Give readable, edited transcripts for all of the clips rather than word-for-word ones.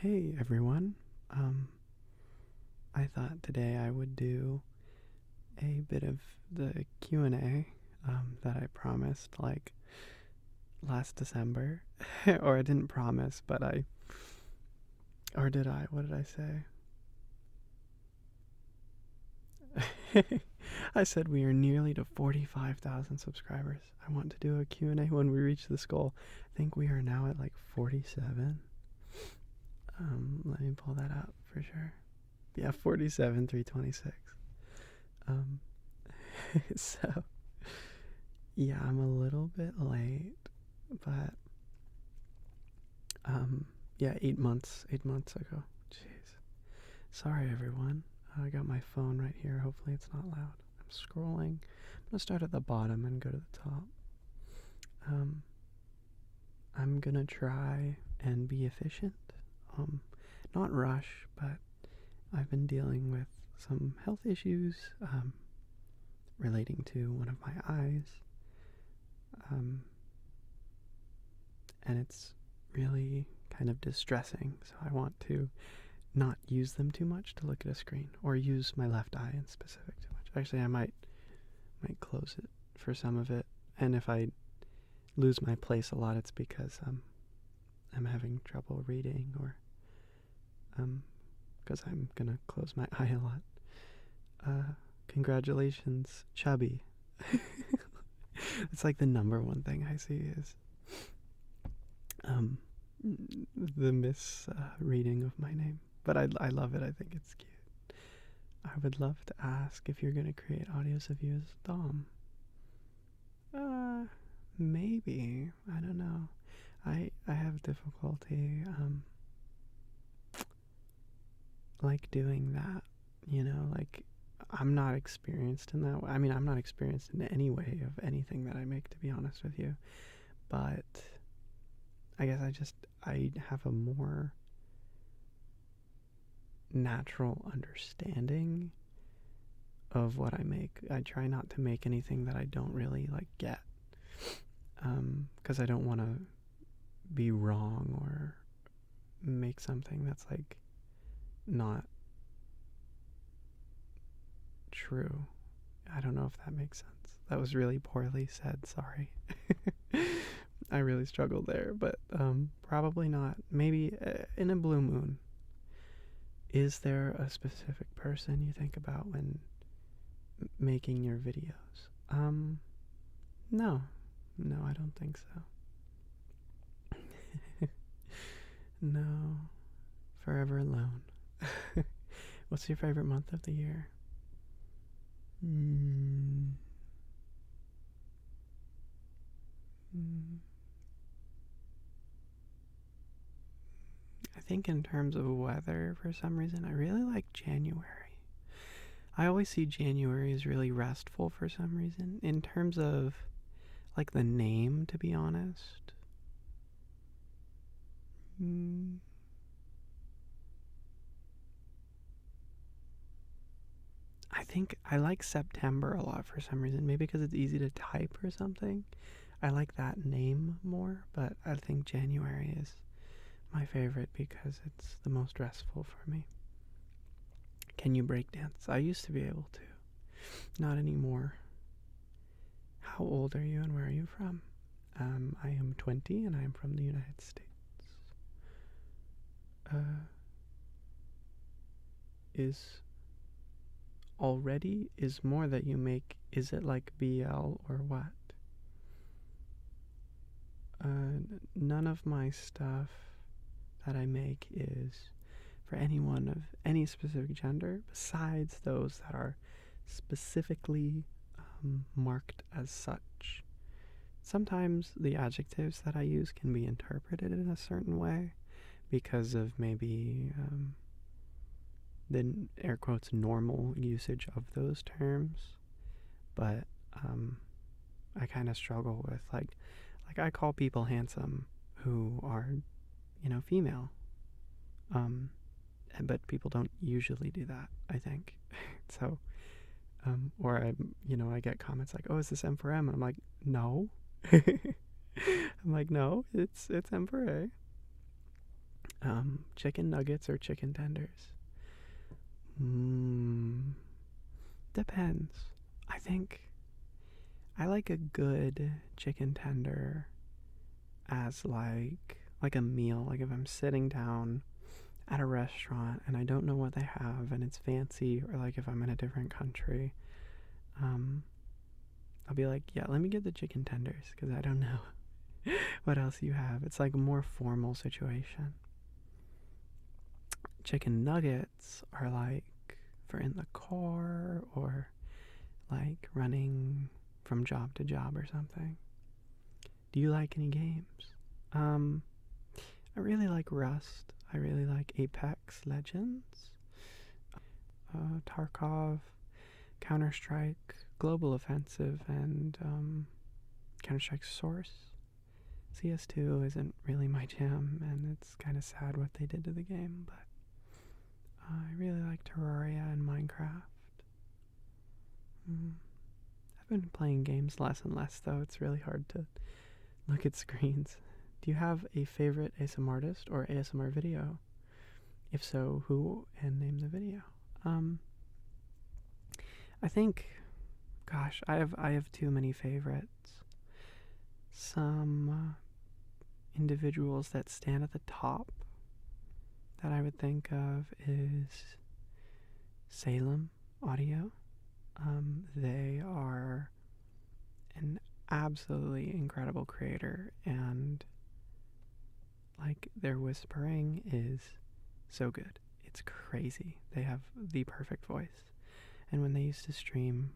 Hey everyone. Um, I thought today I would do a bit of the Q&A that I promised like last December. Or I didn't promise, but or did I? What did I say? I said we are nearly to 45,000 subscribers. I want to do a Q&A when we reach this goal. I think we are now at like 47. Let me pull that up for sure. Yeah, 47, 326. Um, so yeah, I'm a little bit late, but yeah, 8 months ago. Jeez. Sorry, everyone. I got my phone right here. Hopefully, it's not loud. I'm scrolling. I'm gonna start at the bottom and go to the top. Um, I'm gonna try and be efficient. Um, Not rush, but I've been dealing with some health issues relating to one of my eyes. And it's really kind of distressing. So I want to not use them too much to look at a screen, or use my left eye in specific too much. Actually, I might close it for some of it. And if I lose my place a lot, it's because I'm having trouble reading, or because I'm gonna close my eye a lot. Congratulations, chubby. It's like the number one thing I see is the misreading of my name. But I love it. I think it's cute. I would love to ask if you're going to create audios of you as Dom. Maybe. I don't know. I have difficulty like doing that. Like I'm not experienced in that way. I mean, I'm not experienced in any way of anything that I make, to be honest with you. But I guess I have a more natural understanding of what I make. I try not to make anything that I don't really like get, because I don't want to be wrong or make something that's like not true. I don't know if that makes sense. That was really poorly said. Sorry. I really struggled there, but probably not. Maybe in a blue moon. Is there a specific person you think about when making your videos? No. No, I don't think so. No. Forever alone. What's your favorite month of the year? Mm. Mm. I think in terms of weather, for some reason, I really like January. I always see January as really restful for some reason. In terms of like the name, to be honest. Mm, I think I like September a lot for some reason. Maybe because it's easy to type or something. I like that name more, but I think January is my favorite because it's the most restful for me. Can you break dance? I used to be able to. Not anymore. How old are you and where are you from? I am 20 and I am from the United States. Is already is more that you make, is it like BL or what? None of my stuff that I make is for anyone of any specific gender besides those that are specifically marked as such. Sometimes the adjectives that I use can be interpreted in a certain way because of maybe the air quotes normal usage of those terms, but I kind of struggle with like I call people handsome who are female, but people don't usually do that, I think. So or I get comments like, oh, is this M for M? And I'm like, no. I'm like, no, it's M for A. Chicken nuggets or chicken tenders? Mm, depends. I think I like a good chicken tender as like a meal. Like if I'm sitting down at a restaurant and I don't know what they have and it's fancy, or like if I'm in a different country, um, I'll be like, yeah, let me get the chicken tenders because I don't know what else you have. It's like a more formal situation. Chicken nuggets are like for in the car or like running from job to job or something. Do you like any games? Um, I really like Rust. I really like Apex Legends, Tarkov, Counter Strike, Global Offensive, and Counter Strike Source. CS2 isn't really my jam, and it's kind of sad what they did to the game, but I really like Terraria and Minecraft. I've been playing games less and less, though. It's really hard to look at screens. Do you have a favorite ASMR artist or ASMR video? If so, who, and name the video? I think, gosh, I have too many favorites. Some individuals that stand at the top that I would think of is Salem Audio. They are an absolutely incredible creator, and like their whispering is so good. It's crazy. They have the perfect voice. And when they used to stream,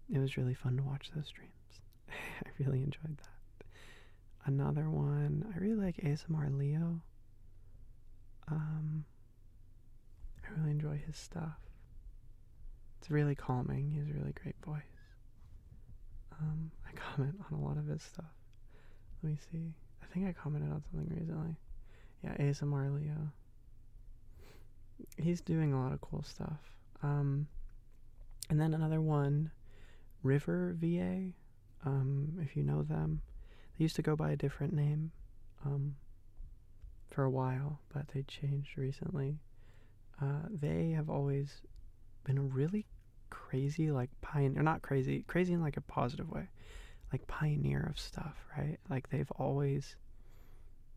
it was really fun to watch those streams. I really enjoyed that. Another one, I really like ASMR Leo. I really enjoy his stuff. It's really calming. He has a really great voice. I comment on a lot of his stuff. Let me see. I think I commented on something recently. Yeah, ASMR Leo. He's doing a lot of cool stuff. And then another one, River VA. If you know them, they used to go by a different name for a while, but they changed recently. They have always been a really crazy, like pioneer, not crazy in like a positive way, like pioneer of stuff, right? Like they've always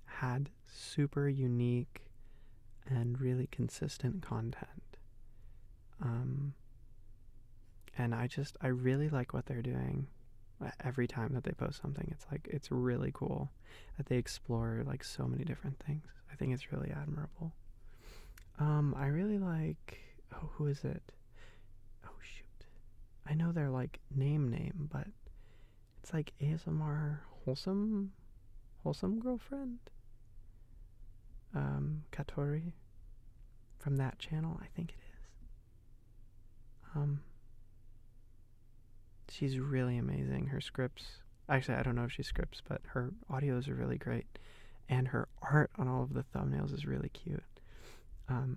had super unique and really consistent content. And I really like what they're doing. Every time that they post something, it's really cool that they explore like so many different things. I think it's really admirable. I really like, who is it? Oh shoot, I know their like name, but it's like ASMR wholesome girlfriend. Katori from that channel, I think it is. She's really amazing. Her scripts, actually, I don't know if she scripts, but her audios are really great, and her art on all of the thumbnails is really cute.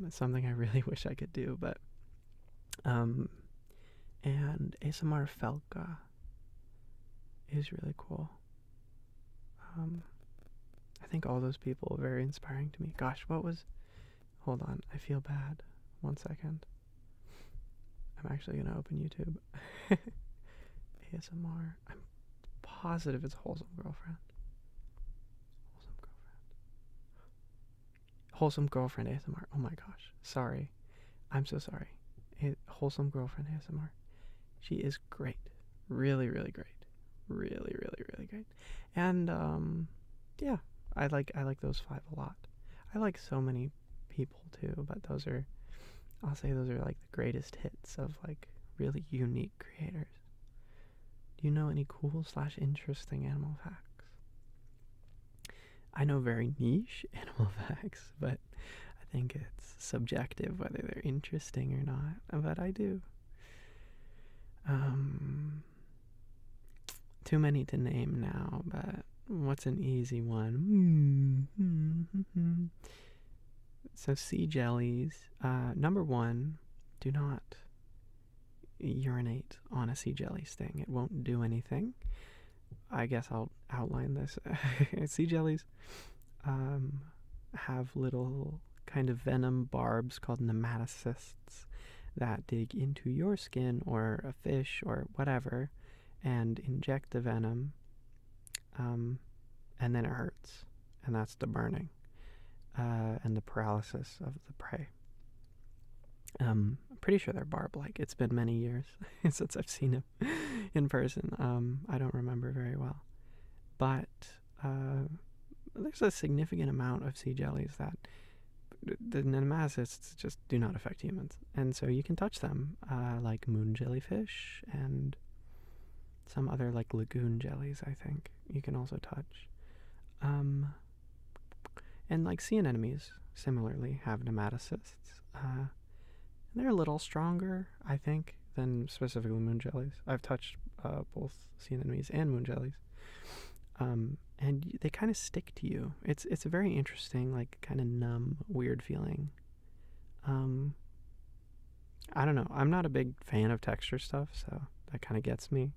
It's something I really wish I could do, but and ASMR Felka is really cool. I think all those people are very inspiring to me. Gosh, hold on, I feel bad. 1 second. I'm actually gonna open YouTube. ASMR. I'm positive it's Wholesome Girlfriend. Wholesome Girlfriend ASMR. Oh my gosh. Sorry. I'm so sorry. Wholesome Girlfriend ASMR. She is great. Really, really great. Really, really, really great. And yeah, I like those 5 a lot. I like so many people too, but I'll say those are like the greatest hits of like really unique creators. Do you know any cool / interesting animal facts? I know very niche animal facts, but I think it's subjective whether they're interesting or not. But I do. Too many to name now, but what's an easy one? So sea jellies. Number 1, do not urinate on a sea jelly sting. It won't do anything. I guess I'll outline this. Sea jellies um, have little kind of venom barbs called nematocysts that dig into your skin or a fish or whatever and inject the venom, and then it hurts. And that's the burning and the paralysis of the prey. I'm pretty sure they're barb-like. It's been many years since I've seen him in person. I don't remember very well. But there's a significant amount of sea jellies that the nematocysts just do not affect humans. And so you can touch them, like moon jellyfish and some other like lagoon jellies, I think, you can also touch. And like sea anemones similarly have nematocysts. They're a little stronger, I think, than specifically moon jellies. I've touched both sea anemones and moon jellies. And they kind of stick to you. It's a very interesting, like, kind of numb, weird feeling. I don't know. I'm not a big fan of texture stuff, so that kind of gets me.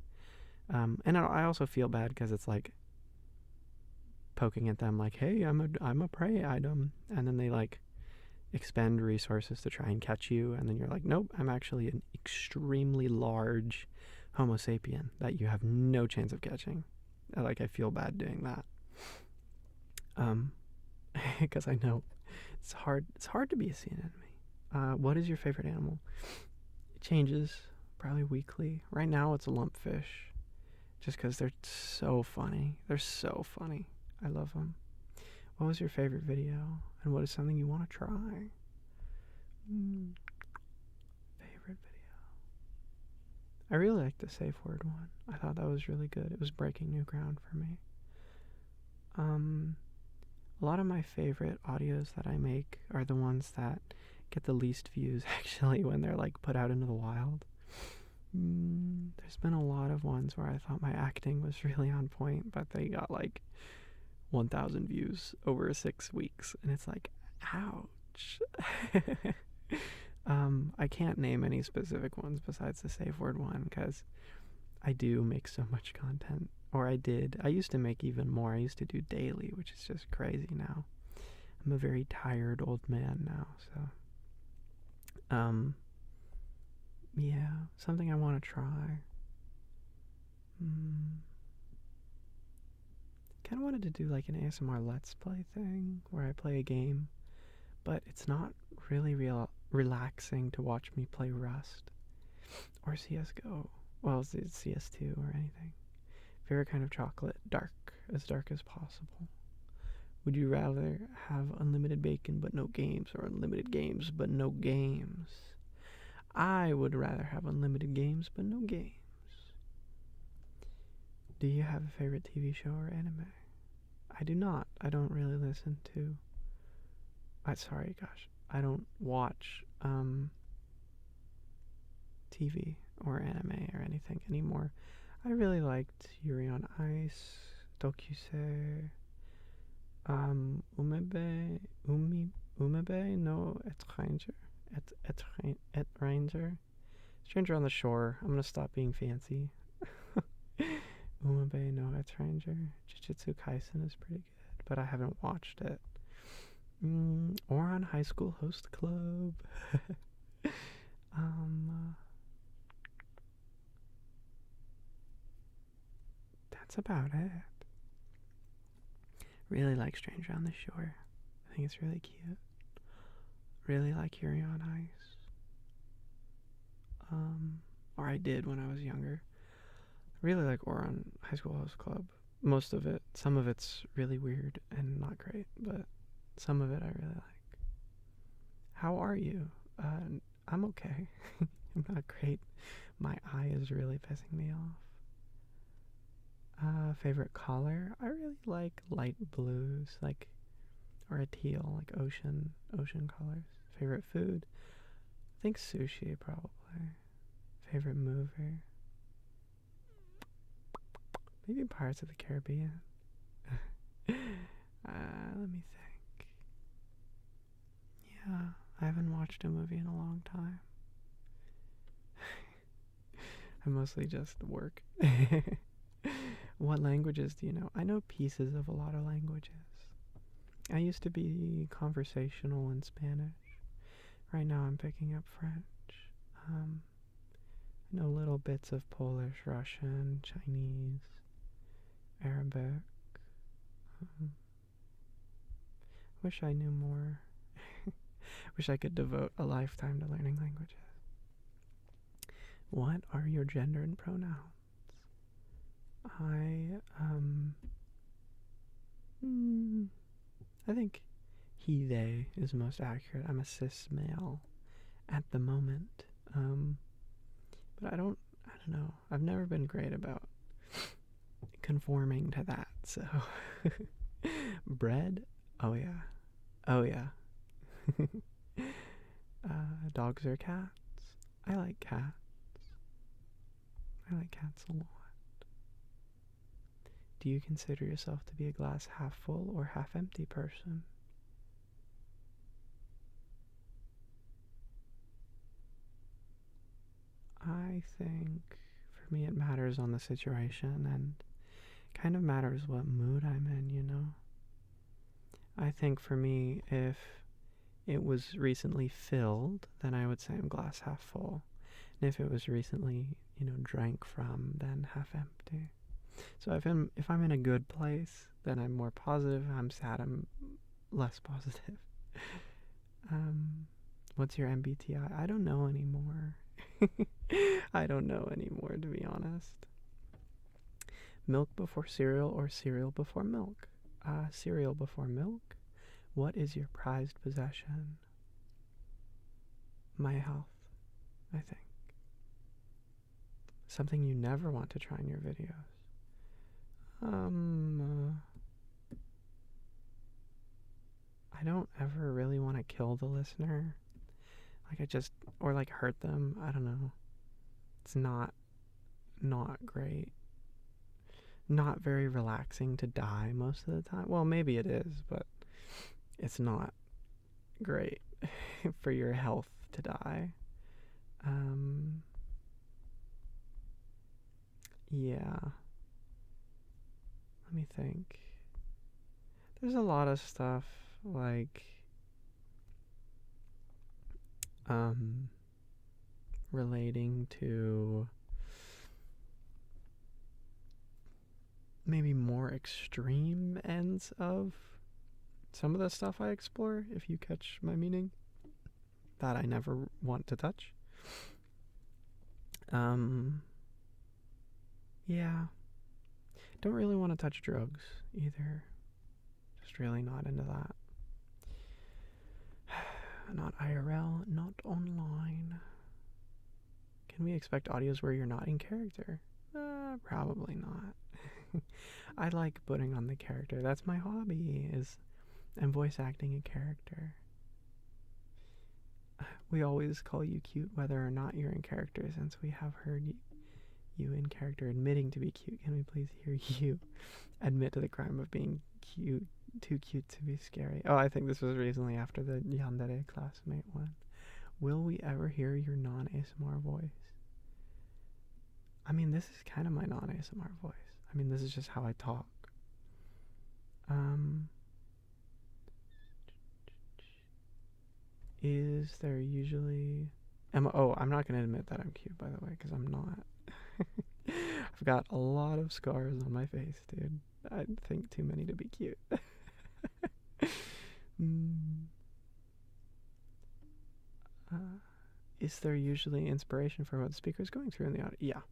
And I also feel bad because it's like poking at them, like, "Hey, I'm a prey item," and then they like expend resources to try and catch you, and then you're like, "Nope, I'm actually an extremely large Homo sapien that you have no chance of catching." Like, I feel bad doing that. Because I know it's hard. It's hard to be a sea anemone. What is your favorite animal? It changes probably weekly. Right now, it's a lumpfish, just because they're so funny. They're so funny. I love them. What was your favorite video, and what is something you want to try? Favorite video. I really liked the safe word one. I thought that was really good. It was breaking new ground for me. A lot of my favorite audios that I make are the ones that get the least views, actually, when they're like put out into the wild. There's been a lot of ones where I thought my acting was really on point, but they got like 1,000 views over 6 weeks, and it's like, ouch. I can't name any specific ones besides the safe word one, because I do make so much content. Or I did. I used to make even more. I used to do daily, which is just crazy now. I'm a very tired old man now, so. Yeah, something I want to try. Kind of wanted to do like an ASMR Let's Play thing where I play a game, but it's not really relaxing to watch me play Rust or CSGO. Well, it's CS2 or anything. Favorite kind of chocolate? Dark as possible. Would you rather have unlimited bacon but no games, or unlimited games but no games? I would rather have unlimited games but no games. Do you have a favorite TV show or anime? I do not. I don't really listen to... I don't watch TV or anime or anything anymore. I really liked Yuri on Ice, Dokuse, Umebe no Etranger. Stranger on the Shore. I'm gonna stop being fancy. Umebe no Etranger. Jujutsu Kaisen is pretty good, but I haven't watched it. Ouran High School Host Club. That's about it. Really like Stranger on the Shore. I think it's really cute. Really like Yuri on Ice. Or I did when I was younger. Really like Ouran High School Host Club. Most of it. Some of it's really weird and not great, but some of it I really like. How are you? I'm okay. I'm not great. My eye is really pissing me off. Favorite color? I really like light blues, like, or a teal, like ocean colors. Favorite food? I think sushi, probably. Favorite movie? Maybe Pirates of the Caribbean. Let me think. Yeah, I haven't watched a movie in a long time. I mostly just work. What languages do you know? I know pieces of a lot of languages. I used to be conversational in Spanish. Right now I'm picking up French. I know little bits of Polish, Russian, Chinese, Arabic. Wish I knew more. Wish I could devote a lifetime to learning languages. What are your gendered pronouns? I think he, they is most accurate. I'm a cis male at the moment. But I don't know. I've never been great about conforming to that, so. Bread? Oh yeah. Oh yeah. Dogs or cats? I like cats. I like cats a lot. Do you consider yourself to be a glass half full or half empty person? I think for me it matters on the situation and kind of matters what mood I'm in, you know? I think for me, if it was recently filled, then I would say I'm glass half full. And if it was recently, drank from, then half empty. So if I'm in a good place, then I'm more positive. If I'm sad, I'm less positive. What's your MBTI? I don't know anymore. I don't know anymore, to be honest. Milk before cereal or cereal before milk? Cereal before milk. What is your prized possession? My health, I think. Something you never want to try in your videos. I don't ever really want to kill the listener. Or hurt them. I don't know. It's not great. Not very relaxing to die most of the time. Well, maybe it is, but it's not great for your health to die. Yeah. Let me think. There's a lot of stuff relating to maybe more extreme ends of some of the stuff I explore, if you catch my meaning, that I never want to touch. Yeah. Don't really want to touch drugs either. Just really not into that. Not IRL, not online. Can we expect audios where you're not in character? Probably not. I like putting on the character. That's my hobby, and voice acting a character. We always call you cute whether or not you're in character, since we have heard you in character admitting to be cute. Can we please hear you admit to the crime of being cute, too cute to be scary? Oh, I think this was recently after the Yandere classmate one. Will we ever hear your non-ASMR voice? I mean, this is kind of my non-ASMR voice. I mean, this is just how I talk. Is there usually... I'm not going to admit that I'm cute, by the way, because I'm not. I've got a lot of scars on my face, dude. I think too many to be cute. Is there usually inspiration for what the speaker is going through in the audio? Yeah.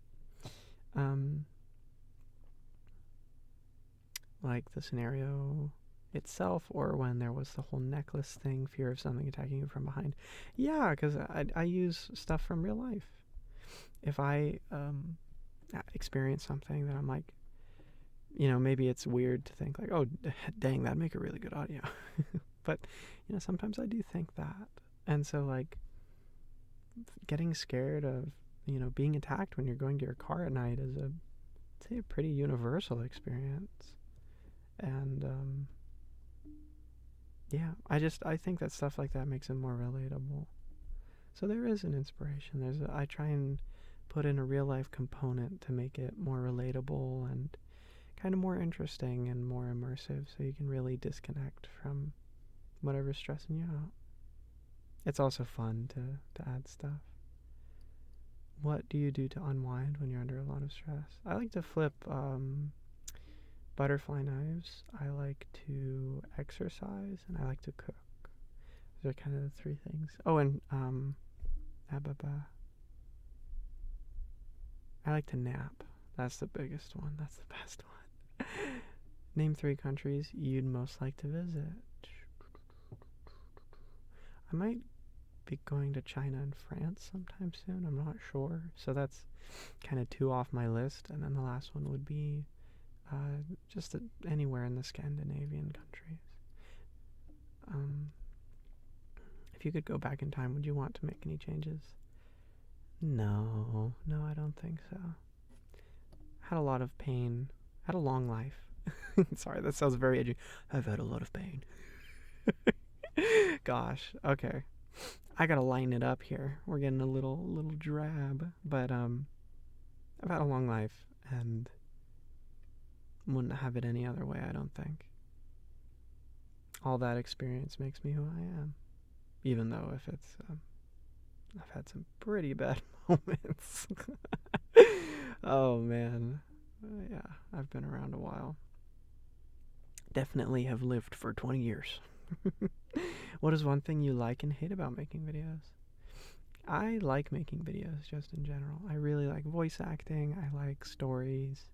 Like the scenario itself, or when there was the whole necklace thing, fear of something attacking you from behind. Yeah, because I use stuff from real life. If I experience something that I'm like, maybe it's weird to think oh, dang, that'd make a really good audio. But, sometimes I do think that. And so, getting scared of, being attacked when you're going to your car at night is I'd say a pretty universal experience. And, yeah, I think that stuff like that makes it more relatable. So there is an inspiration. I try and put in a real life component to make it more relatable and kind of more interesting and more immersive, so you can really disconnect from whatever's stressing you out. It's also fun to add stuff. What do you do to unwind when you're under a lot of stress? I like to flip butterfly knives. I like to exercise, and I like to cook. Those are kind of the three things. Oh, and I like to nap. That's the biggest one. That's the best one. Name 3 countries you'd most like to visit. I might be going to China and France sometime soon. I'm not sure. So that's kind of 2 off my list. And then the last one would be just anywhere in the Scandinavian countries. If you could go back in time, would you want to make any changes? No, I don't think so. Had a lot of pain. Had a long life. Sorry, that sounds very edgy. I've had a lot of pain. Gosh, okay. I gotta line it up here. We're getting a little drab, but I've had a long life and wouldn't have it any other way, I don't think. All that experience makes me who I am, even though if it's I've had some pretty bad moments. Oh man, yeah, I've been around a while. Definitely have lived for 20 years. What is one thing you like and hate about making videos? I like making videos just in general. I really like voice acting. I like stories.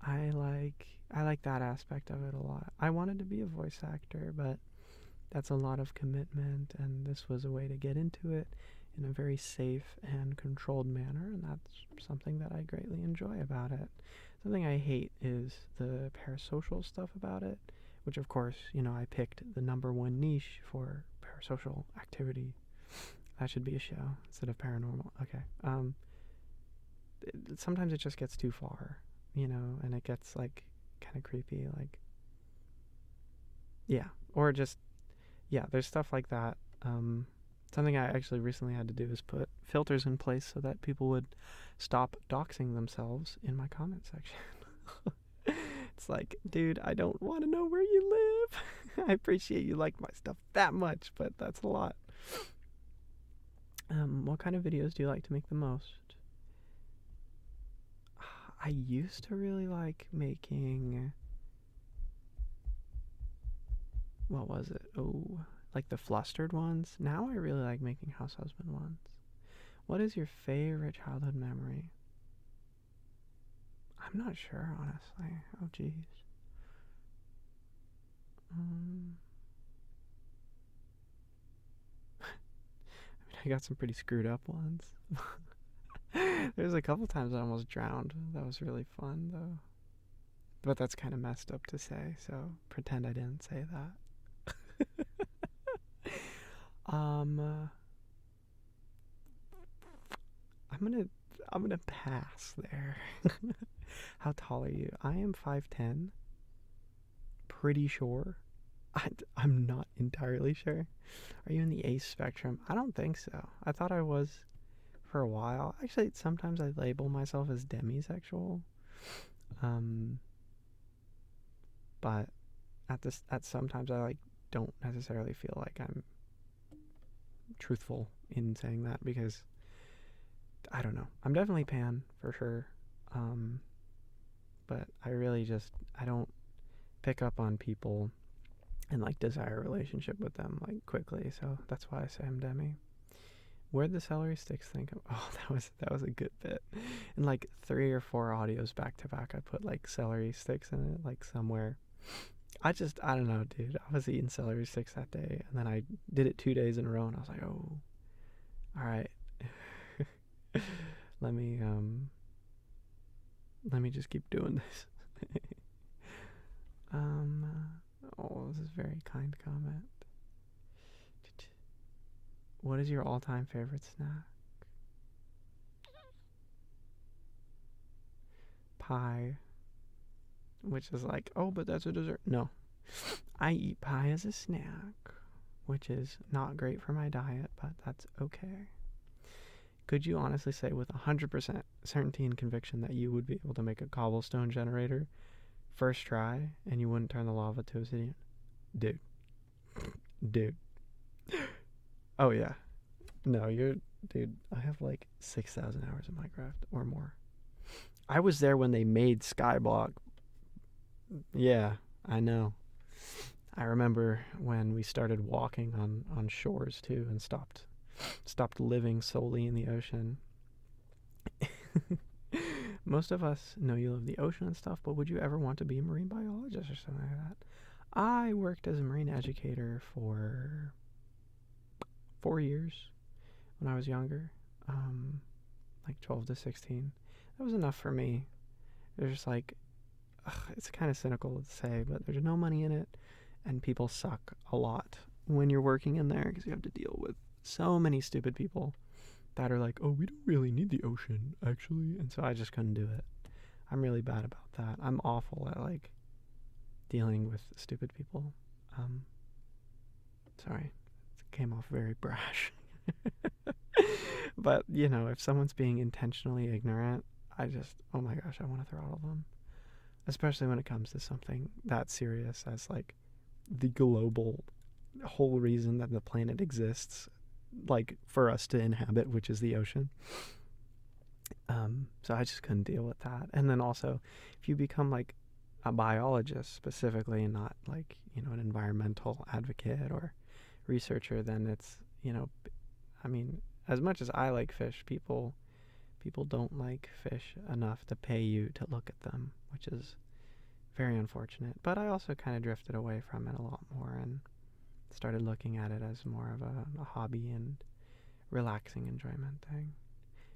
I like that aspect of it a lot. I wanted to be a voice actor, but that's a lot of commitment, and this was a way to get into it in a very safe and controlled manner, and that's something that I greatly enjoy about it. Something I hate is the parasocial stuff about it, which of course, I picked the number 1 niche for parasocial activity. That should be a show instead of paranormal. Okay. Sometimes it just gets too far, and it gets like kind of creepy, like, yeah, or just, yeah, there's stuff like that. Something I actually recently had to do is put filters in place so that people would stop doxing themselves in my comment section. It's like, dude, I don't want to know where you live. I appreciate you like my stuff that much, but that's a lot. What kind of videos do you like to make the most? I used to really like making, what was it? Oh, like the flustered ones. Now I really like making house husband ones. What is your favorite childhood memory? I'm not sure, honestly. Oh, geez. I got some pretty screwed up ones. There's a couple times I almost drowned. That was really fun, though. But that's kind of messed up to say, so pretend I didn't say that. I'm gonna pass there. How tall are you? I am 5'10". Pretty sure. I'm not entirely sure. Are you in the ace spectrum? I don't think so. I thought I was for a while. Actually, sometimes I label myself as demisexual. But at sometimes I don't necessarily feel like I'm truthful in saying that, because I don't know. I'm definitely pan for sure. But I really I don't pick up on people and desire a relationship with them quickly, so that's why I say I'm demi. Where'd the celery sticks thing come? Oh, that was a good bit. In 3 or 4 audios back to back, I put celery sticks in it somewhere. I don't know, dude. I was eating celery sticks that day, and then I did it 2 days in a row, and I was like, oh, all right. let me just keep doing this. Oh, this is a very kind comment. What is your all-time favorite snack? Pie. Which is oh, but that's a dessert. No. I eat pie as a snack, which is not great for my diet, but that's okay. Could you honestly say with 100% certainty and conviction that you would be able to make a cobblestone generator first try and you wouldn't turn the lava to obsidian? Dude. Dude. Oh, yeah. No, dude, I have like 6,000 hours in Minecraft or more. I was there when they made Skyblock. Yeah, I know. I remember when we started walking on shores too and stopped living solely in the ocean. Most of us know you love the ocean and stuff, but would you ever want to be a marine biologist or something like that? I worked as a marine educator for 4 years when I was younger, like 12 to 16. That was enough for me. It was just like, it's kind of cynical to say, but there's no money in it, and people suck a lot when you're working in there because you have to deal with so many stupid people that are like, oh, we don't really need the ocean, actually. And so I just couldn't do it. I'm really bad about that. I'm awful at, like, dealing with stupid people. Sorry. It came off very brash. But, you know, if someone's being intentionally ignorant, oh my gosh, I want to throttle them. Especially when it comes to something that serious as, like, the global whole reason that the planet exists, like, for us to inhabit, which is the ocean. So I just couldn't deal with that. And then also, if you become, like, a biologist specifically and not, like, you know, an environmental advocate or researcher, then it's, you know, I mean, as much as I like fish, people don't like fish enough to pay you to look at them, which is very unfortunate. But I also kind of drifted away from it a lot more and started looking at it as more of a hobby and relaxing enjoyment thing.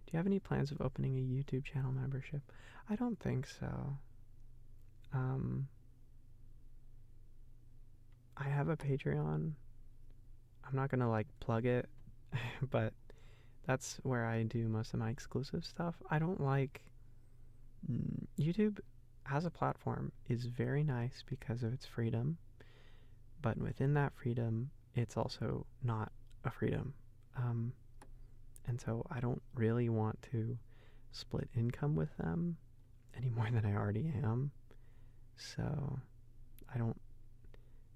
Do you have any plans of opening a YouTube channel membership? I don't think so. I have a Patreon. I'm not gonna, like, plug it, but that's where I do most of my exclusive stuff. I don't like YouTube as a platform is very nice because of its freedom, but within that freedom, it's also not a freedom. And so I don't really want to split income with them any more than I already am. So I don't,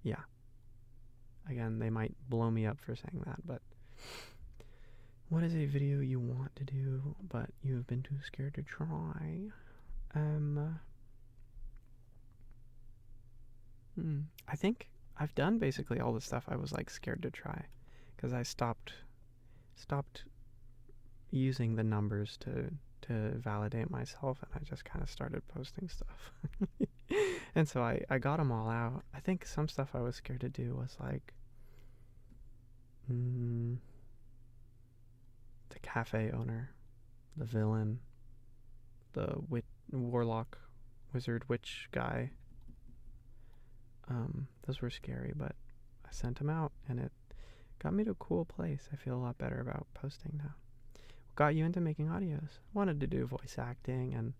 yeah. Again, they might blow me up for saying that, but what is a video you want to do, but you have been too scared to try? I think I've done basically all the stuff I was, like, scared to try, because I stopped using the numbers to validate myself, and I just kind of started posting stuff. And so I got them all out. I think some stuff I was scared to do was, like, the cafe owner, the villain, the warlock, wizard, witch guy. Those were scary, but I sent them out, and it got me to a cool place. I feel a lot better about posting now. What got you into making audios? Wanted to do voice acting, and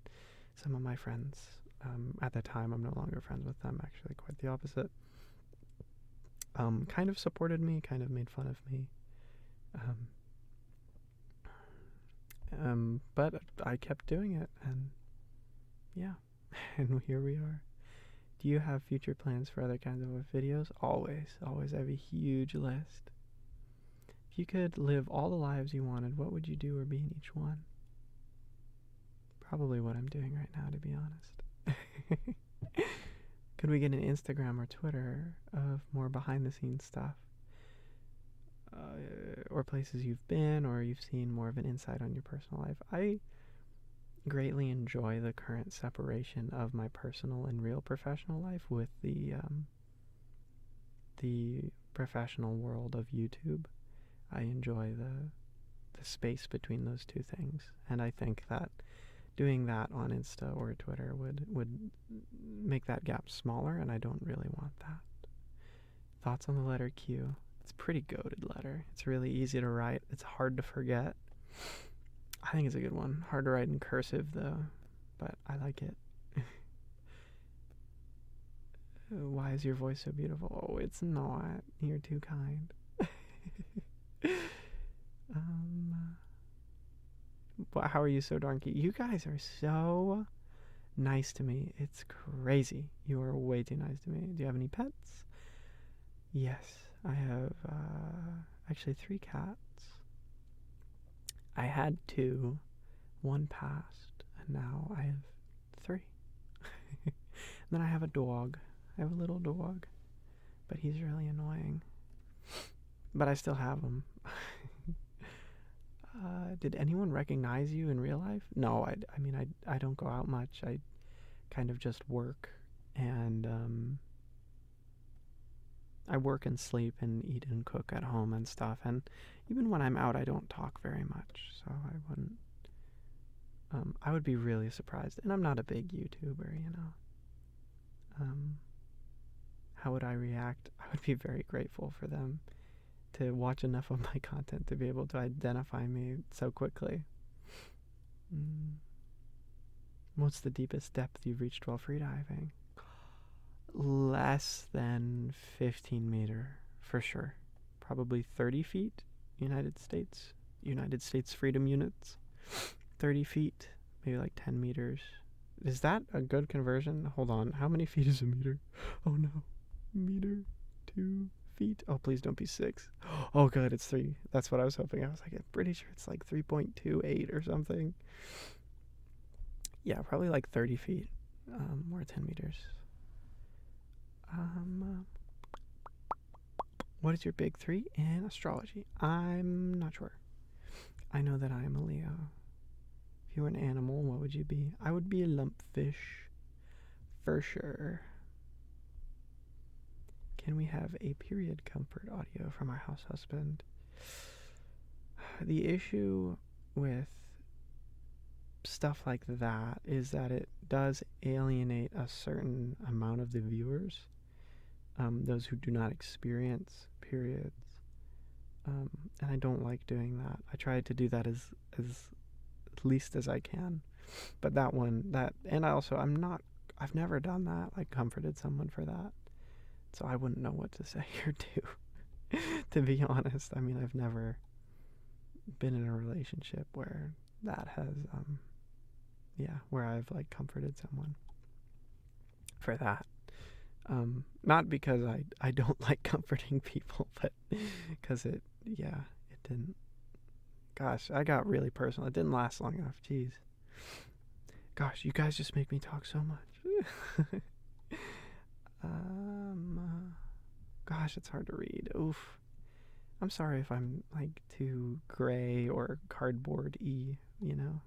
some of my friends, at the time, I'm no longer friends with them, actually, quite the opposite, kind of supported me, kind of made fun of me. But I kept doing it, and yeah, and here we are. Do you have future plans for other kinds of videos? Always. I have a huge list. If you could live all the lives you wanted, what would you do or be in each one? Probably what I'm doing right now, to be honest. Could we get an Instagram or Twitter of more behind the scenes stuff? Or places you've been, or you've seen more of an insight on your personal life. I greatly enjoy the current separation of my personal and real professional life with the professional world of YouTube. I enjoy the space between those two things, and I think that doing that on Insta or Twitter would make that gap smaller, and I don't really want that. Thoughts on the letter Q? It's a pretty goated letter. It's really easy to write. It's hard to forget. I think it's a good one. Hard to write in cursive, though, but I like it. Why is your voice so beautiful? Oh, it's not. You're too kind. How are you so darn cute? You guys are so nice to me. It's crazy. You are way too nice to me. Do you have any pets? Yes, I have actually 3 cats. I had 2, one passed, and now I have 3. And then I have a dog. I have a little dog, but he's really annoying. But I still have him. Did anyone recognize you in real life? No, I mean, I don't go out much. I kind of just work, and I work and sleep and eat and cook at home and stuff. And even when I'm out, I don't talk very much, so I wouldn't. I would be really surprised, and I'm not a big YouTuber, you know. How would I react? I would be very grateful for them to watch enough of my content to be able to identify me so quickly. What's the deepest depth you've reached while freediving? Less than 15 meter, for sure. Probably 30 feet, United States freedom units. 30 feet, maybe like 10 meters. Is that a good conversion? Hold on, how many feet is a meter? Oh no, meter, 2 feet. Oh, please don't be 6. Oh good, it's 3. That's what I was hoping. I was like, I'm pretty sure it's like 3.28 or something. Yeah, probably like 30 feet, or 10 meters. What is your big 3 in astrology? I'm not sure. I know that I am a Leo. If you were an animal, what would you be? I would be a lumpfish, for sure. Can we have a period comfort audio from our house husband? The issue with stuff like that is that it does alienate a certain amount of the viewers, those who do not experience periods, and I don't like doing that. I try to do that as least as I can, but I've never done that, like comforted someone for that, so I wouldn't know what to say or do. To be honest, I mean, I've never been in a relationship where that has where I've like comforted someone for that. Not because I don't like comforting people, but because it didn't. Gosh, I got really personal. It didn't last long enough. Jeez. Gosh, you guys just make me talk so much. Gosh, it's hard to read. Oof. I'm sorry if I'm like too gray or cardboard-y, you know?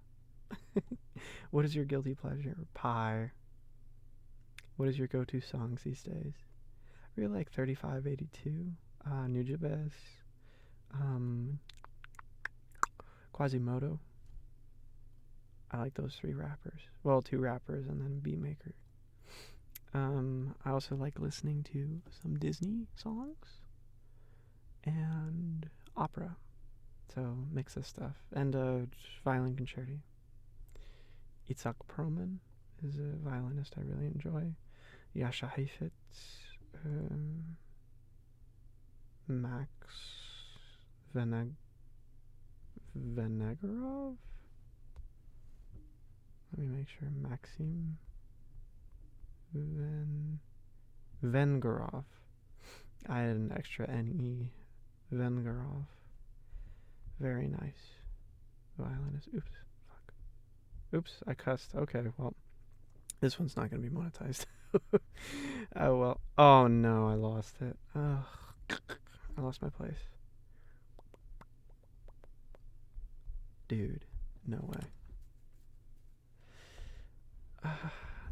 What is your guilty pleasure? Pie. What is your go-to songs these days? I really like 3582, Nujabes, Quasimodo. I like those 3 rappers. Well, 2 rappers and then beat maker. I also like listening to some Disney songs and opera. So mix of stuff. And violin concerti. Itzhak Perlman is a violinist I really enjoy. Yasha Heifetz, Max Venegorov. Let me make sure. Maxim Vengorov. I had an extra N-E. Vengorov. Very nice violinist. Oops. Fuck. Oops, I cussed. Okay, well, this one's not going to be monetized. Oh, well. Oh, no, I lost it. Ugh. I lost my place. Dude, no way.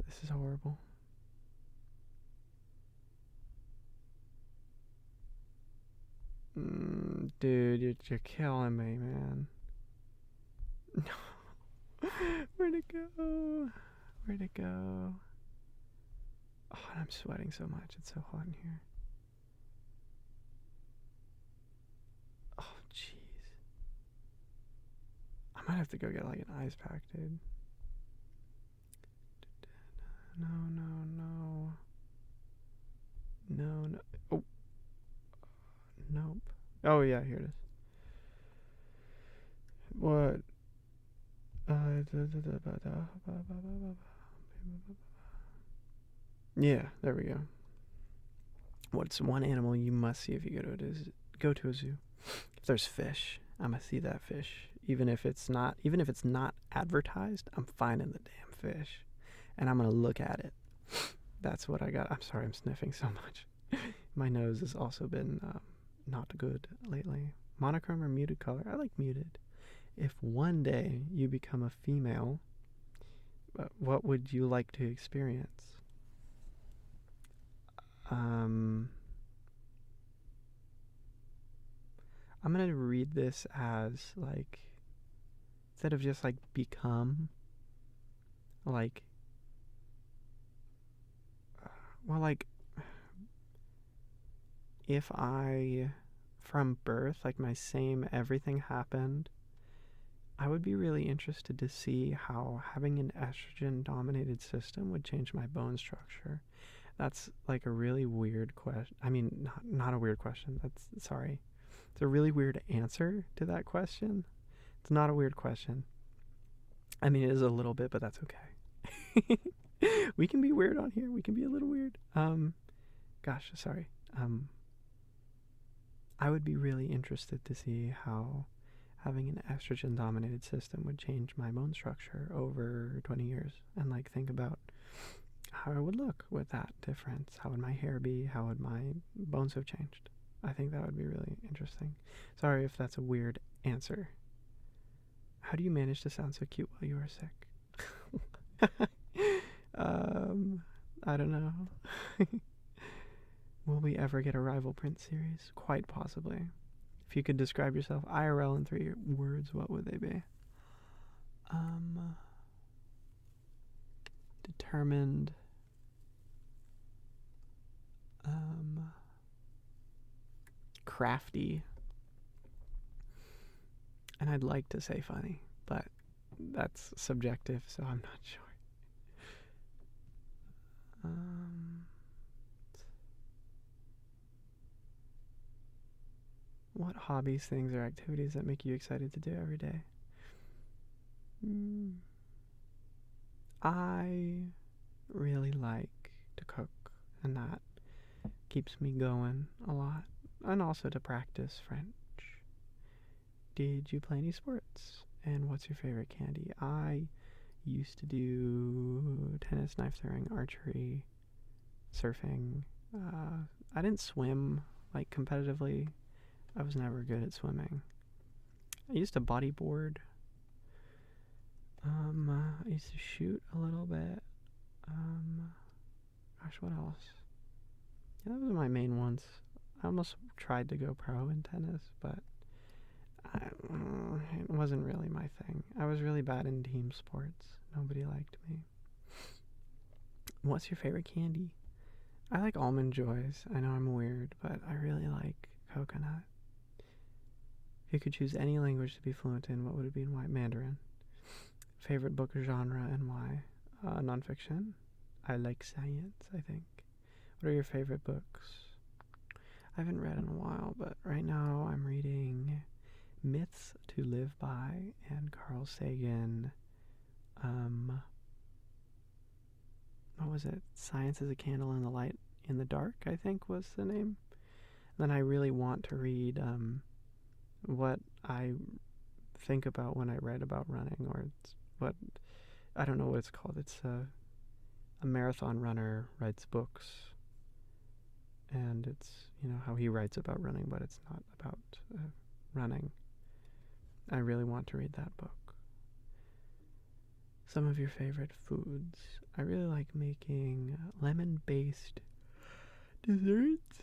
This is horrible. Dude, you're killing me, man. No. Where'd it go? Where'd it go? Oh, I'm sweating so much. It's so hot in here. Oh, jeez. I might have to go get like an ice pack, dude. No. No. Oh. Nope. Oh, yeah, here it is. What? Yeah, there we go. What's one animal you must see if you go to a zoo? If there's fish, I'm gonna see that fish. Even if it's not advertised, I'm finding the damn fish. And I'm gonna look at it. That's what I got. I'm sorry I'm sniffing so much. My nose has also been not good lately. Monochrome or muted color? I like muted. If one day you become a female, what would you like to experience? I'm gonna read this as like, instead of just like become, like, well, like, if I, from birth, like my same everything happened, I would be really interested to see how having an estrogen dominated system would change my bone structure. That's like a really weird question. I mean, not a weird question. Sorry. It's a really weird answer to that question. It's not a weird question. I mean, it is a little bit, but that's okay. We can be weird on here. We can be a little weird. Gosh, sorry. I would be really interested to see how having an estrogen dominated system would change my bone structure over 20 years, and like think about how I would look with that difference. How would my hair be? How would my bones have changed? I think that would be really interesting. Sorry if that's a weird answer. How do you manage to sound so cute while you are sick? I don't know. Will we ever get a Rival Prince series? Quite possibly. If you could describe yourself IRL in 3 words, what would they be? Determined. Crafty. And I'd like to say funny, but that's subjective, so I'm not sure. What hobbies, things, or activities that make you excited to do every day? I really like to cook, and that keeps me going a lot. And also to practice French. Did you play any sports? And what's your favorite candy? I used to do tennis, knife throwing, archery, surfing. I didn't swim like competitively. I was never good at swimming. I used to bodyboard. I used to shoot a little bit. Gosh, what else? Yeah, those are my main ones. I almost tried to go pro in tennis, but it wasn't really my thing. I was really bad in team sports. Nobody liked me. What's your favorite candy? I like Almond Joys. I know I'm weird, but I really like coconut. If you could choose any language to be fluent in, what would it be and why? Mandarin. Favorite book genre and why? Nonfiction. I like science, I think. What are your favorite books? I haven't read in a while, but right now I'm reading Myths to Live By and Carl Sagan. What was it? Science is a Candle in the Light in the Dark, I think was the name. Then I really want to read what I think about when I write about running, or it's what, I don't know what it's called. It's a marathon runner writes books, and it's, how he writes about running, but it's not about running. I really want to read that book. Some of your favorite foods. I really like making lemon-based desserts.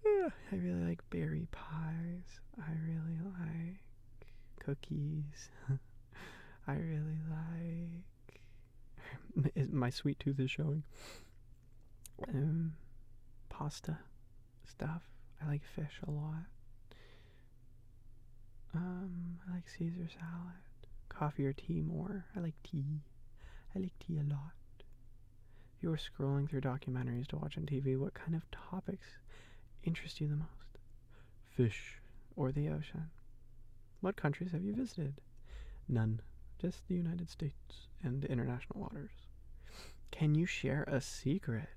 I really like berry pies. I really like cookies. I really like... My sweet tooth is showing. Pasta stuff. I like fish a lot. I like Caesar salad. Coffee or tea more. I like tea. I like tea a lot. If you were scrolling through documentaries to watch on TV, what kind of topics interest you the most? Fish or the ocean? What countries have you visited? None. Just the United States and international waters. Can you share a secret?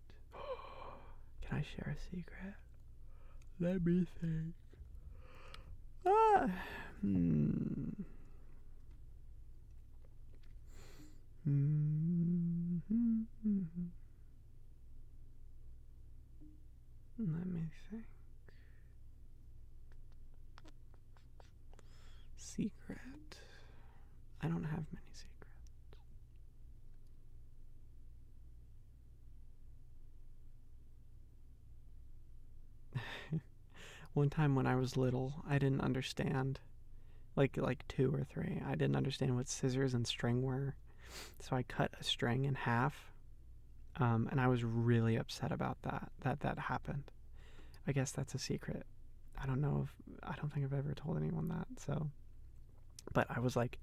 Can I share a secret? Let me think. Ah. Let me think. Secret. I don't have many secrets. One time when I was little, I didn't understand, like 2 or 3, I didn't understand what scissors and string were. So I cut a string in half, and I was really upset about that happened. I guess that's a secret. I don't think I've ever told anyone that. So, but I was like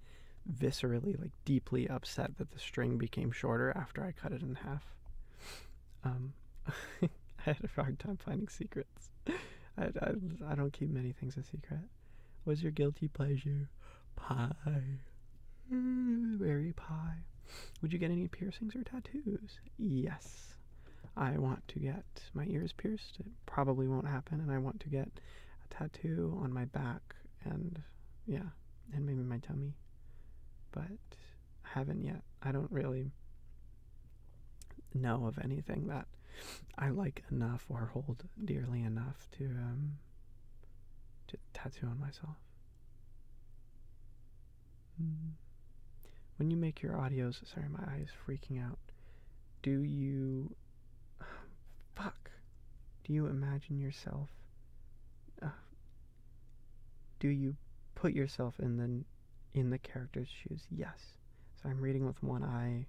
viscerally, like deeply upset that the string became shorter after I cut it in half. I had a hard time finding secrets. I don't keep many things a secret. What's your guilty pleasure? Pie. Very pie. Would you get any piercings or tattoos? Yes. I want to get my ears pierced. It probably won't happen. And I want to get a tattoo on my back and, yeah, and maybe my tummy. But I haven't yet. I don't really know of anything that I like enough or hold dearly enough to tattoo on myself. When you make your audios, sorry, my eye is freaking out. Do you imagine yourself? Do you put yourself in the character's shoes? Yes. So I'm reading with one eye.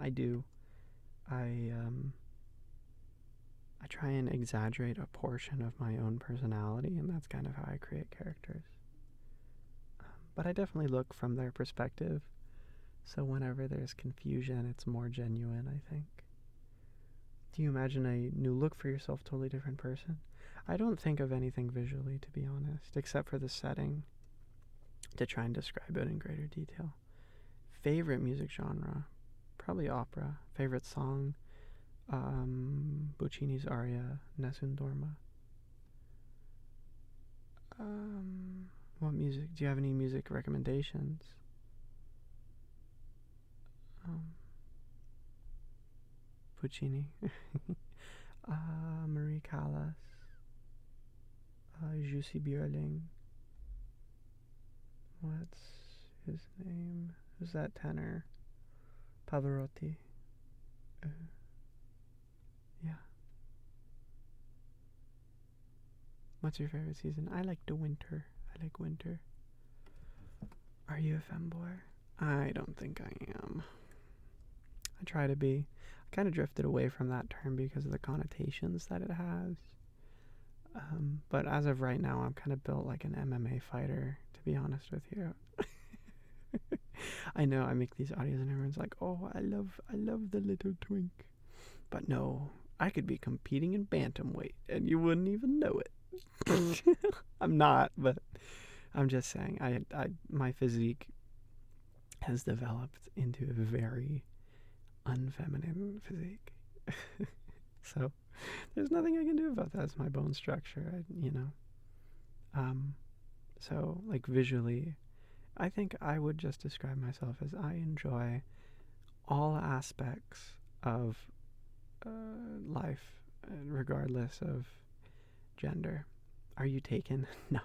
I do. I try and exaggerate a portion of my own personality, and that's kind of how I create characters. But I definitely look from their perspective, so whenever there's confusion, it's more genuine, I think. Do you imagine a new look for yourself, totally different person? I don't think of anything visually, to be honest, except for the setting, to try and describe it in greater detail. Favorite music genre? Probably opera. Favorite song? Puccini's aria, Nessun Dorma. What music? Do you have any music recommendations? Puccini. Marie Callas. Jussi Björling. What's his name? Who's that tenor? Pavarotti. Yeah. What's your favorite season? I like the winter. I like winter. Are you a femboy? I don't think I am. I try to be. I kind of drifted away from that term because of the connotations that it has. But as of right now, I'm kind of built like an MMA fighter, to be honest with you. I know I make these audios and everyone's like, "Oh, I love the little twink," but no, I could be competing in bantamweight and you wouldn't even know it. I'm not, but I'm just saying, my physique has developed into a very unfeminine physique. So there's nothing I can do about that. It's my bone structure, So, like, visually, I think I would just describe myself as I enjoy all aspects of life, regardless of gender. Are you taken? No.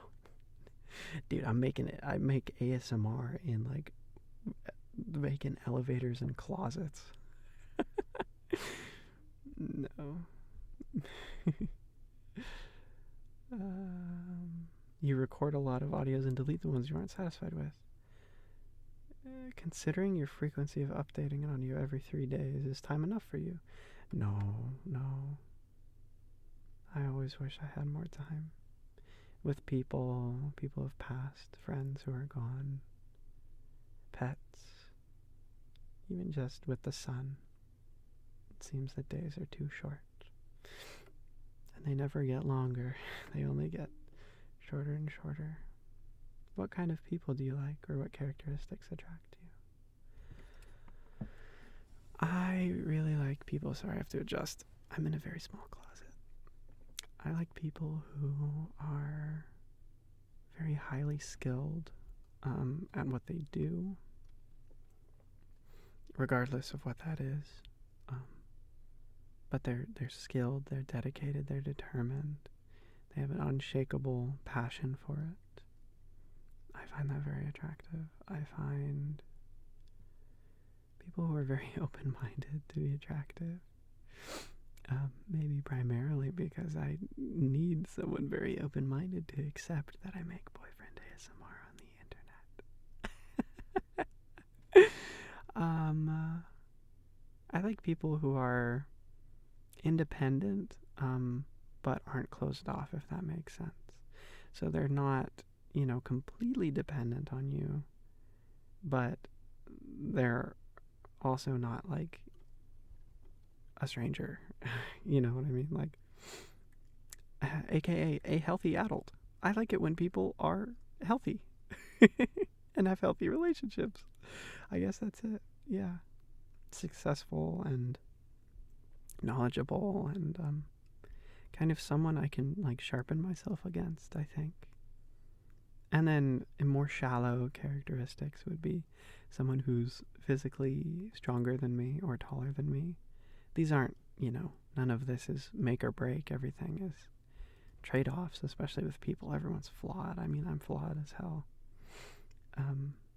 Dude, I'm making it. I make ASMR in, like, vacant elevators and closets. No. You record a lot of audios and delete the ones you aren't satisfied with. Considering your frequency of updating an audio every 3 days, is time enough for you? No. I always wish I had more time. With people have passed, friends who are gone, pets, even just with the sun. It seems that days are too short. And they never get longer. They only get shorter and shorter. What kind of people do you like, or what characteristics attract you? I really like people. Sorry, I have to adjust. I'm in a very small closet. I like people who are very highly skilled at what they do, regardless of what that is. Um, but they're skilled, they're dedicated, they're determined. They have an unshakable passion for it. I find that very attractive. I find people who are very open-minded to be attractive. Maybe primarily because I need someone very open-minded to accept that I make boyfriend ASMR on the internet. I like people who are independent, but aren't closed off, if that makes sense. So they're not, completely dependent on you, but they're also not like a stranger. You know what I mean? Like, AKA a healthy adult. I like it when people are healthy and have healthy relationships. I guess that's it. Yeah. Successful and knowledgeable and kind of someone I can like sharpen myself against, I think. And then in more shallow characteristics would be someone who's physically stronger than me or taller than me. These aren't, none of this is make or break. Everything is trade-offs, especially with people. Everyone's flawed. I mean, I'm flawed as hell.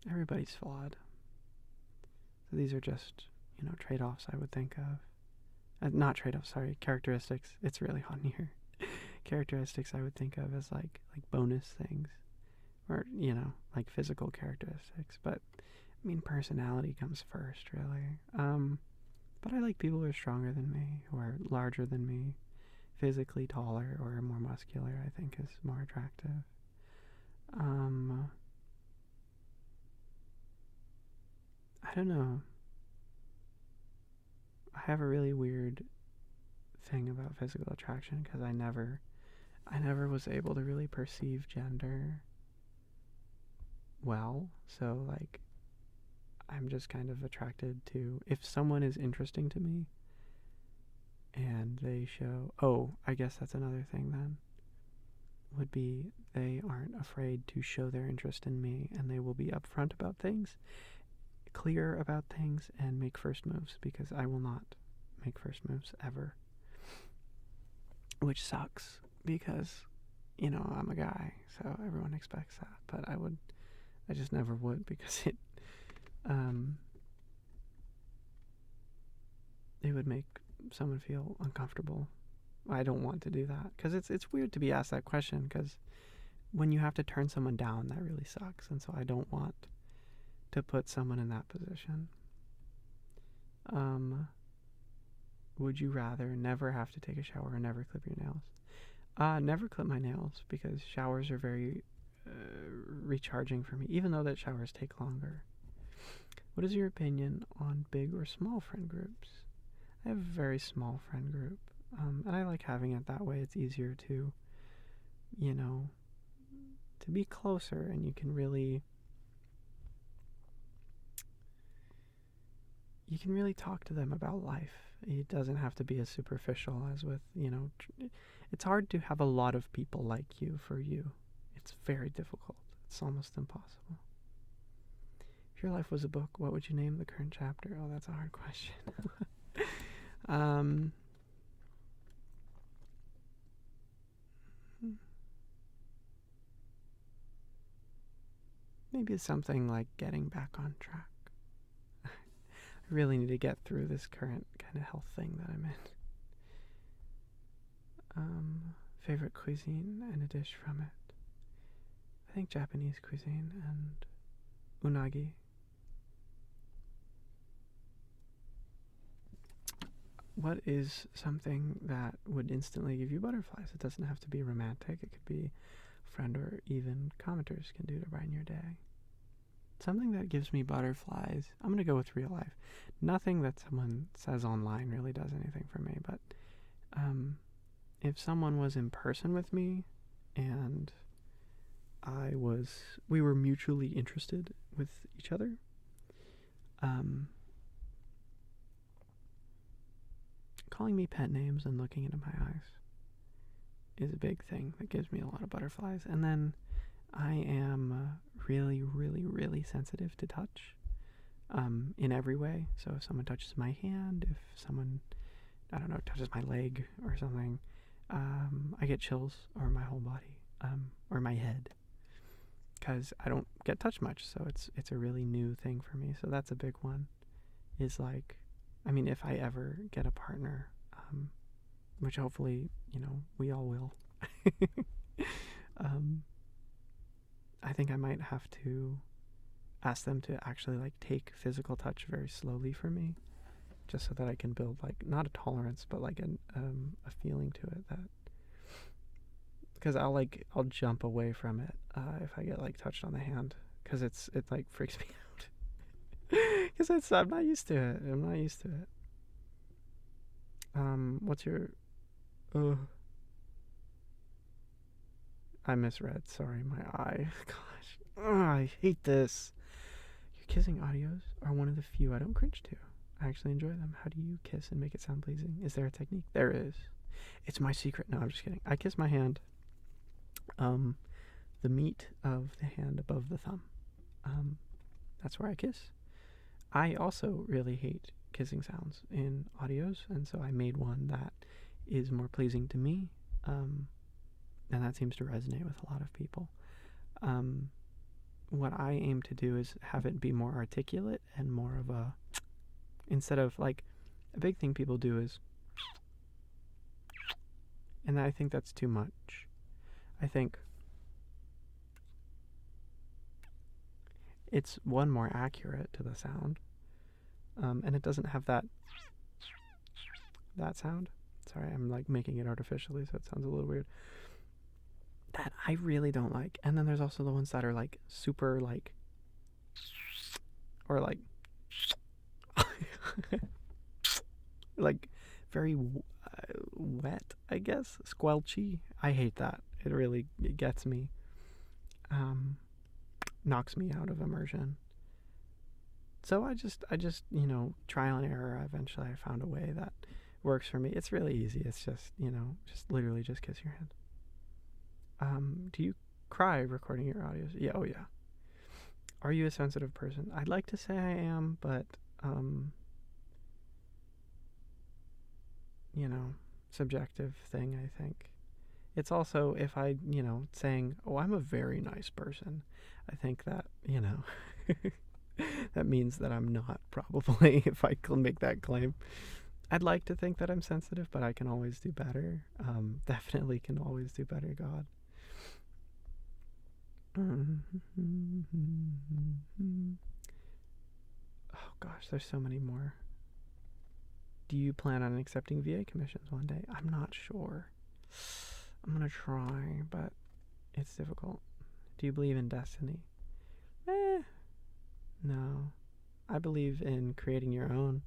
Everybody's flawed. So these are just, trade-offs I would think of. Not trade-offs, sorry, characteristics. It's really hot in here. Characteristics I would think of as like bonus things. Or, like physical characteristics. But, I mean, personality comes first, really. But I like people who are stronger than me, who are larger than me, physically taller or more muscular, I think is more attractive. I don't know. I have a really weird thing about physical attraction because I never was able to really perceive gender well. So, like, I'm just kind of attracted to if someone is interesting to me and they show, I guess that's another thing then, would be they aren't afraid to show their interest in me and they will be upfront about things, clear about things, and make first moves because I will not make first moves ever. Which sucks because, I'm a guy, so everyone expects that. But I just never would because it would make someone feel uncomfortable. I don't want to do that because it's weird to be asked that question because when you have to turn someone down, that really sucks. And so I don't want to put someone in that position. Would you rather never have to take a shower or never clip your nails? Never clip my nails because showers are very recharging for me, even though that showers take longer. What is your opinion on big or small friend groups? I have a very small friend group, and I like having it that way. It's easier to, to be closer, and you can really talk to them about life. It doesn't have to be as superficial as with, it's hard to have a lot of people like you for you. It's very difficult. It's almost impossible. If your life was a book, what would you name the current chapter? Oh, that's a hard question. Maybe it's something like getting back on track. I really need to get through this current kind of health thing that I'm in. Favorite cuisine and a dish from it. I think Japanese cuisine and unagi. What is something that would instantly give you butterflies? It doesn't have to be romantic. It could be a friend or even commenters can do to brighten your day. Something that gives me butterflies. I'm going to go with real life. Nothing that someone says online really does anything for me, but if someone was in person with me and we were mutually interested with each other, calling me pet names and looking into my eyes is a big thing that gives me a lot of butterflies. And then I am really, really, really sensitive to touch in every way. So if someone touches my hand, if someone, I don't know, touches my leg or something, I get chills over my whole body or my head because I don't get touched much. So it's a really new thing for me. So that's a big one. Is like, I mean, if I ever get a partner, which hopefully, we all will, I think I might have to ask them to actually like take physical touch very slowly for me, just so that I can build like not a tolerance, but like a feeling to it that, because I'll jump away from it if I get like touched on the hand, because it like freaks me out, because I'm not used to it. I'm not used to it. What's your? I misread. Sorry, my eye. Gosh, I hate this. Your kissing audios are one of the few I don't cringe to. I actually enjoy them. How do you kiss and make it sound pleasing? Is there a technique? There is. It's my secret. No, I'm just kidding. I kiss my hand. The meat of the hand above the thumb. That's where I kiss. I also really hate kissing sounds in audios, and so I made one that is more pleasing to me, and that seems to resonate with a lot of people. What I aim to do is have it be more articulate and more of a, instead of like, a big thing people do is, and I think that's too much. I think it's one more accurate to the sound, and it doesn't have that sound. Sorry, I'm like making it artificially, so it sounds a little weird. That I really don't like. And then there's also the ones that are like super like, or like like very wet, I guess, squelchy. I hate that. It gets me, knocks me out of immersion. So I just trial and error. Eventually I found a way that works for me. It's really easy. It's just literally just kiss your hand. Do you cry recording your audios? Yeah, oh yeah. Are you a sensitive person? I'd like to say I am, but subjective thing, I think. It's also if I, saying, "Oh, I'm a very nice person." I think that, that means that I'm not, probably, if I can make that claim. I'd like to think that I'm sensitive, but I can always do better. Definitely can always do better, God. Oh gosh, there's so many more. Do you plan on accepting VA commissions one day? I'm not sure. I'm gonna try, but it's difficult. Do you believe in destiny? No. I believe in creating your own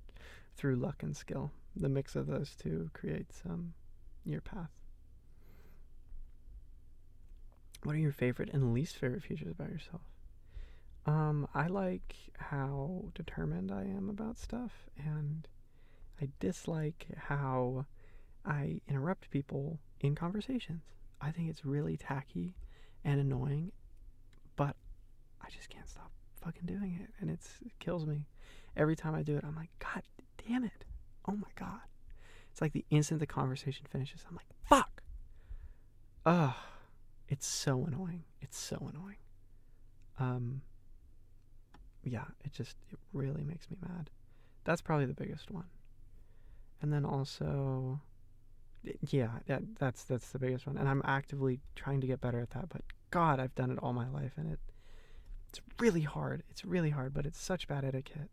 through luck and skill. The mix of those two creates your path. What are your favorite and least favorite features about yourself? I like how determined I am about stuff, and I dislike how I interrupt people in conversations. I think it's really tacky and annoying, but I just can't stop fucking doing it, and it kills me. Every time I do it, I'm like, God damn it. Oh my God. It's like the instant the conversation finishes, I'm like, fuck. Ugh. It's so annoying. It's so annoying. Yeah, it really makes me mad. That's probably the biggest one. And then also, yeah, that's the biggest one. And I'm actively trying to get better at that. But God, I've done it all my life, and it's really hard. It's really hard, but it's such bad etiquette.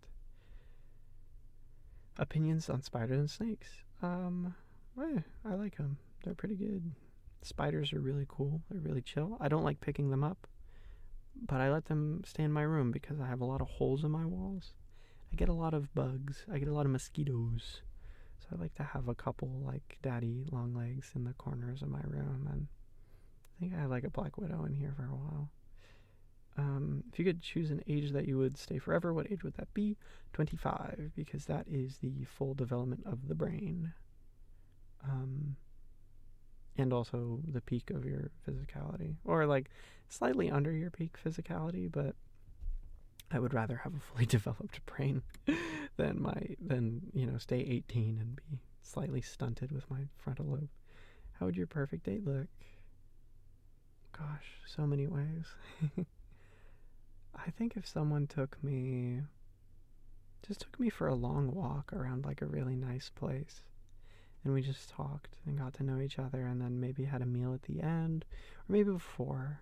Opinions on spiders and snakes. I like them. They're pretty good. Spiders are really cool. They're really chill. I don't like picking them up, but I let them stay in my room because I have a lot of holes in my walls. I get a lot of bugs. I get a lot of mosquitoes. So I like to have a couple like daddy long legs in the corners of my room, and I think I had like a black widow in here for a while. If you could choose an age that you would stay forever, what age would that be? 25, because that is the full development of the brain. Um, and also the peak of your physicality, or like slightly under your peak physicality, but I would rather have a fully developed brain than stay 18 and be slightly stunted with my frontal lobe. How would your perfect date look? Gosh, so many ways. I think if someone took me for a long walk around like a really nice place, and we just talked and got to know each other, and then maybe had a meal at the end, or maybe before,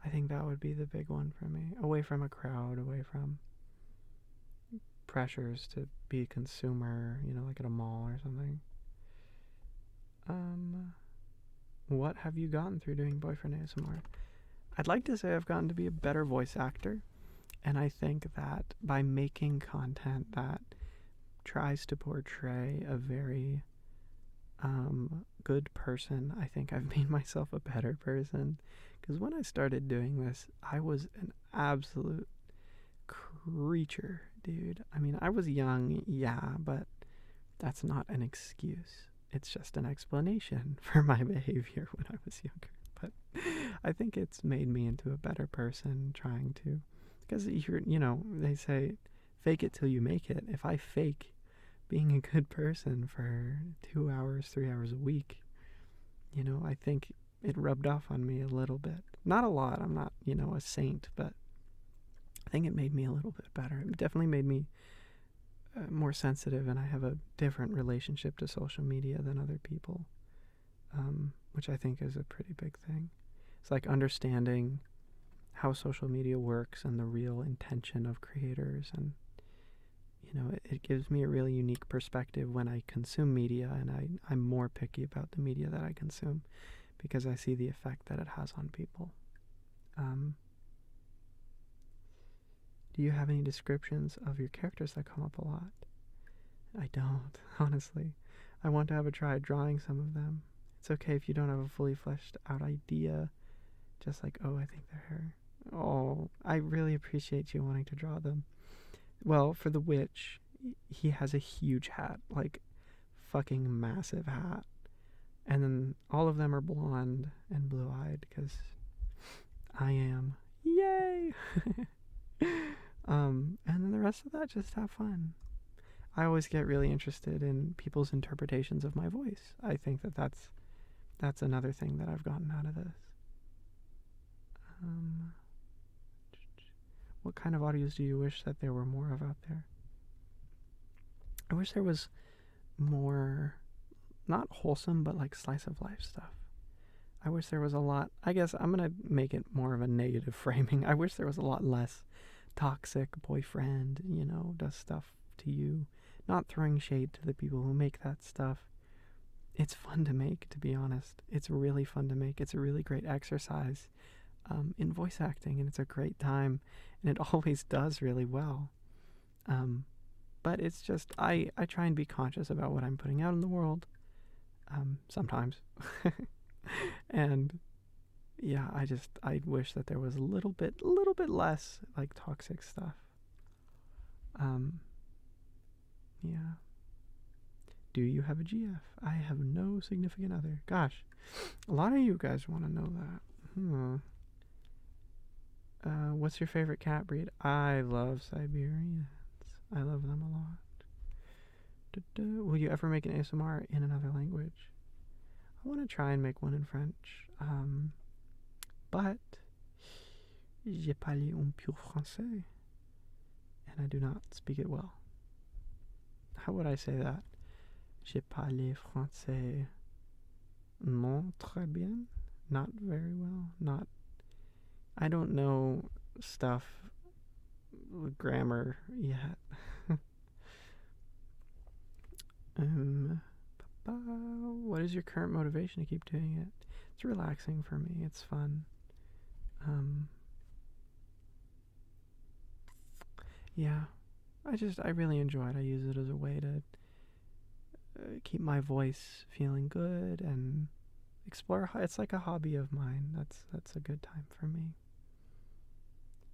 I think that would be the big one for me. Away from a crowd, away from pressures to be a consumer, like at a mall or something. What have you gotten through doing boyfriend ASMR? I'd like to say I've gotten to be a better voice actor, and I think that by making content that tries to portray a very good person, I think I've made myself a better person. Because when I started doing this, I was an absolute creature, dude. I mean, I was young, yeah, but that's not an excuse. It's just an explanation for my behavior when I was younger. But I think it's made me into a better person trying to. Because they say, fake it till you make it. If I fake being a good person for 2 hours, 3 hours a week, I think it rubbed off on me a little bit. Not a lot. I'm not, a saint, but I think it made me a little bit better. It definitely made me more sensitive, and I have a different relationship to social media than other people, which I think is a pretty big thing. It's like understanding how social media works and the real intention of creators, and it gives me a really unique perspective when I consume media, and I'm more picky about the media that I consume because I see the effect that it has on people. Do you have any descriptions of your characters that come up a lot? I don't, honestly. I want to have a try at drawing some of them. It's okay if you don't have a fully fleshed out idea, just like, oh, I think they're her. Oh, I really appreciate you wanting to draw them. Well, for the witch, he has a huge hat, like fucking massive hat. And then all of them are blonde and blue-eyed because I am. Yay! And then the rest of that, just have fun. I always get really interested in people's interpretations of my voice. I think that's another thing that I've gotten out of this. What kind of audios do you wish that there were more of out there? I wish there was more, not wholesome, but like slice of life stuff. I wish there was a lot. I guess I'm going to make it more of a negative framing. I wish there was a lot less toxic boyfriend, does stuff to you. Not throwing shade to the people who make that stuff. It's fun to make, to be honest. It's really fun to make. It's a really great exercise in voice acting, and it's a great time, and it always does really well. But it's just, I try and be conscious about what I'm putting out in the world, sometimes. And yeah, I wish that there was a little bit less like toxic stuff. Yeah. Do you have a GF? I have no significant other. Gosh, a lot of you guys want to know that. What's your favorite cat breed? I love Siberians. I love them a lot. Will you ever make an ASMR in another language? I want to try and make one in French. But je parle un peu français, and I do not speak it well. How would I say that? Je parle français non très bien. Not very well. I don't know stuff, grammar yet. What is your current motivation to keep doing it? It's relaxing for me. It's fun. Yeah, I really enjoy it. I use it as a way to keep my voice feeling good and explore. It's like a hobby of mine. That's a good time for me.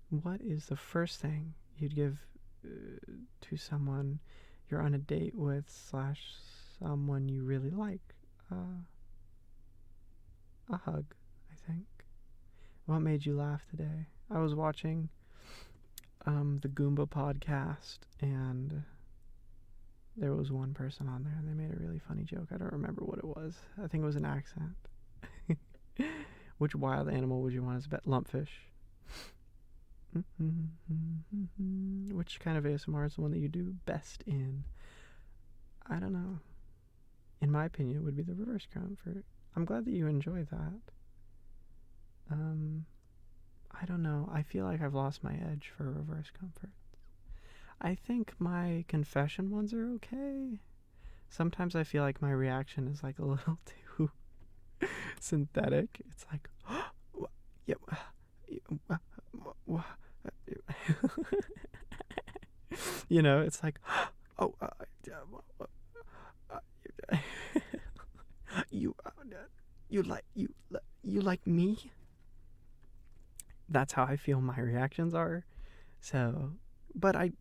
What is the first thing you'd give to someone you're on a date with / someone you really like? a hug, I think. What made you laugh today? I was watching the Goomba podcast, and there was one person on there, and they made a really funny joke. I don't remember what it was. I think it was an accent. Which wild animal would you want as a pet? Lumpfish. Which kind of ASMR is the one that you do best in? I don't know. In my opinion, it would be the reverse comfort. I'm glad that you enjoy that. I don't know. I feel like I've lost my edge for reverse comfort. I think my confession ones are okay. Sometimes I feel like my reaction is like a little too synthetic. It's like, yeah, you know, it's like, oh, you like me? That's how I feel my reactions are. So, but I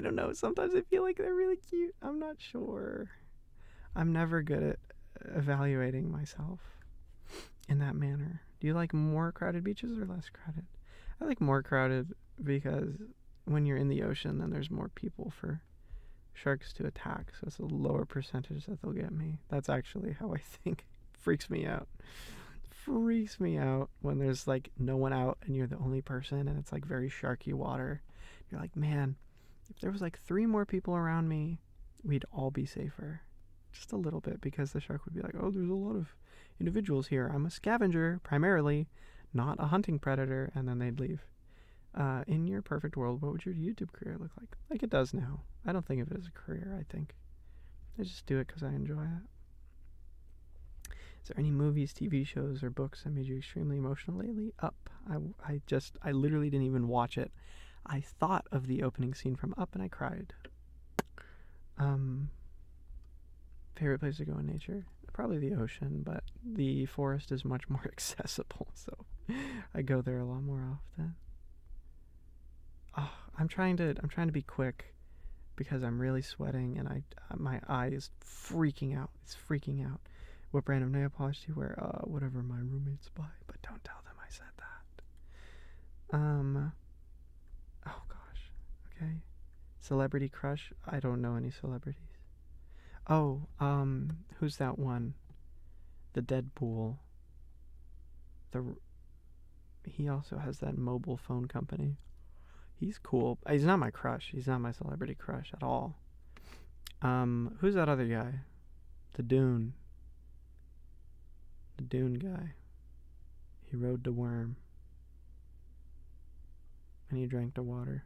don't know. Sometimes I feel like they're really cute. I'm not sure. I'm never good at evaluating myself in that manner. Do you like more crowded beaches or less crowded? I like more crowded because when you're in the ocean, then there's more people for sharks to attack. So it's a lower percentage that they'll get me. That's actually how I think. Freaks me out. Freaks me out when there's like no one out and you're the only person and it's like very sharky water. You're like, man, if there was like 3 more people around me, we'd all be safer. Just a little bit, because the shark would be like, oh, there's a lot of individuals here. I'm a scavenger, primarily, not a hunting predator, and then they'd leave. In your perfect world, what would your YouTube career look like? Like it does now. I don't think of it as a career, I think. I just do it because I enjoy it. Is there any movies, TV shows, or books that made you extremely emotional lately? Up. I literally didn't even watch it. I thought of the opening scene from Up and I cried. Favorite place to go in nature? Probably the ocean, but the forest is much more accessible, so I go there a lot more often. Oh, I'm trying to be quick because I'm really sweating and my eye is freaking out. It's freaking out. What brand of nail polish do you wear? Whatever my roommates buy, but don't tell them I said that. Oh gosh. Okay. Celebrity crush? I don't know any celebrities. Oh, who's that one? The Deadpool. He also has that mobile phone company. He's cool. He's not my crush. He's not my celebrity crush at all. Who's that other guy? The Dune guy. He rode the worm. And he drank the water.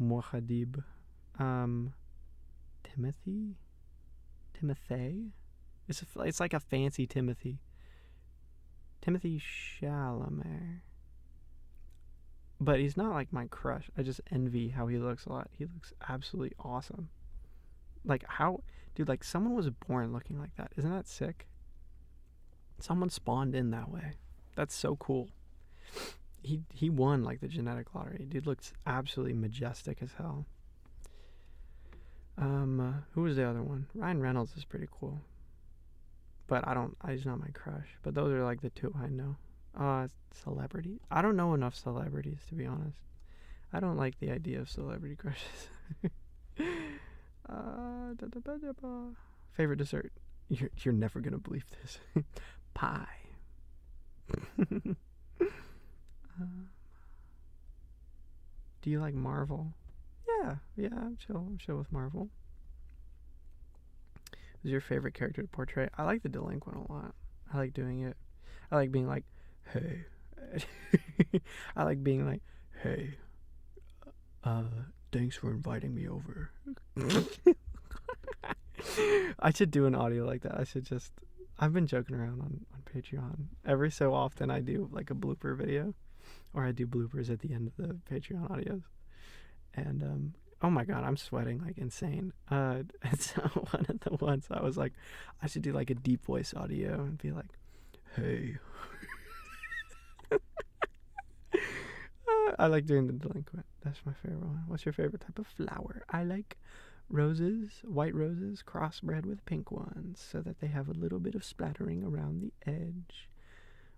Muad'Dib. Timothy? It's like a fancy Timothy. Timothy Chalamet. But he's not like my crush. I just envy how he looks a lot. He looks absolutely awesome. Like how, dude, like someone was born looking like that. Isn't that sick? Someone spawned in that way. That's so cool. He won like the genetic lottery. Dude looks absolutely majestic as hell. Who was the other one? Ryan Reynolds is pretty cool. But he's not my crush. But those are like the 2 I know. Celebrity? I don't know enough celebrities, to be honest. I don't like the idea of celebrity crushes. Favorite dessert? You're never gonna believe this. Pie. Do you like Marvel? Yeah, I'm chill with Marvel. Who's your favorite character to portray? I like the delinquent a lot. I like doing it. I like being like, hey. I like being like, hey, thanks for inviting me over. I should do an audio like that. I've been joking around on Patreon. Every so often I do like a blooper video, or I do bloopers at the end of the Patreon audios. And, oh my god, I'm sweating like insane. It's one of the ones I was like, I should do like a deep voice audio and be like, hey. I like doing the delinquent. That's my favorite one. What's your favorite type of flower? I like white roses crossbred with pink ones so that they have a little bit of splattering around the edge.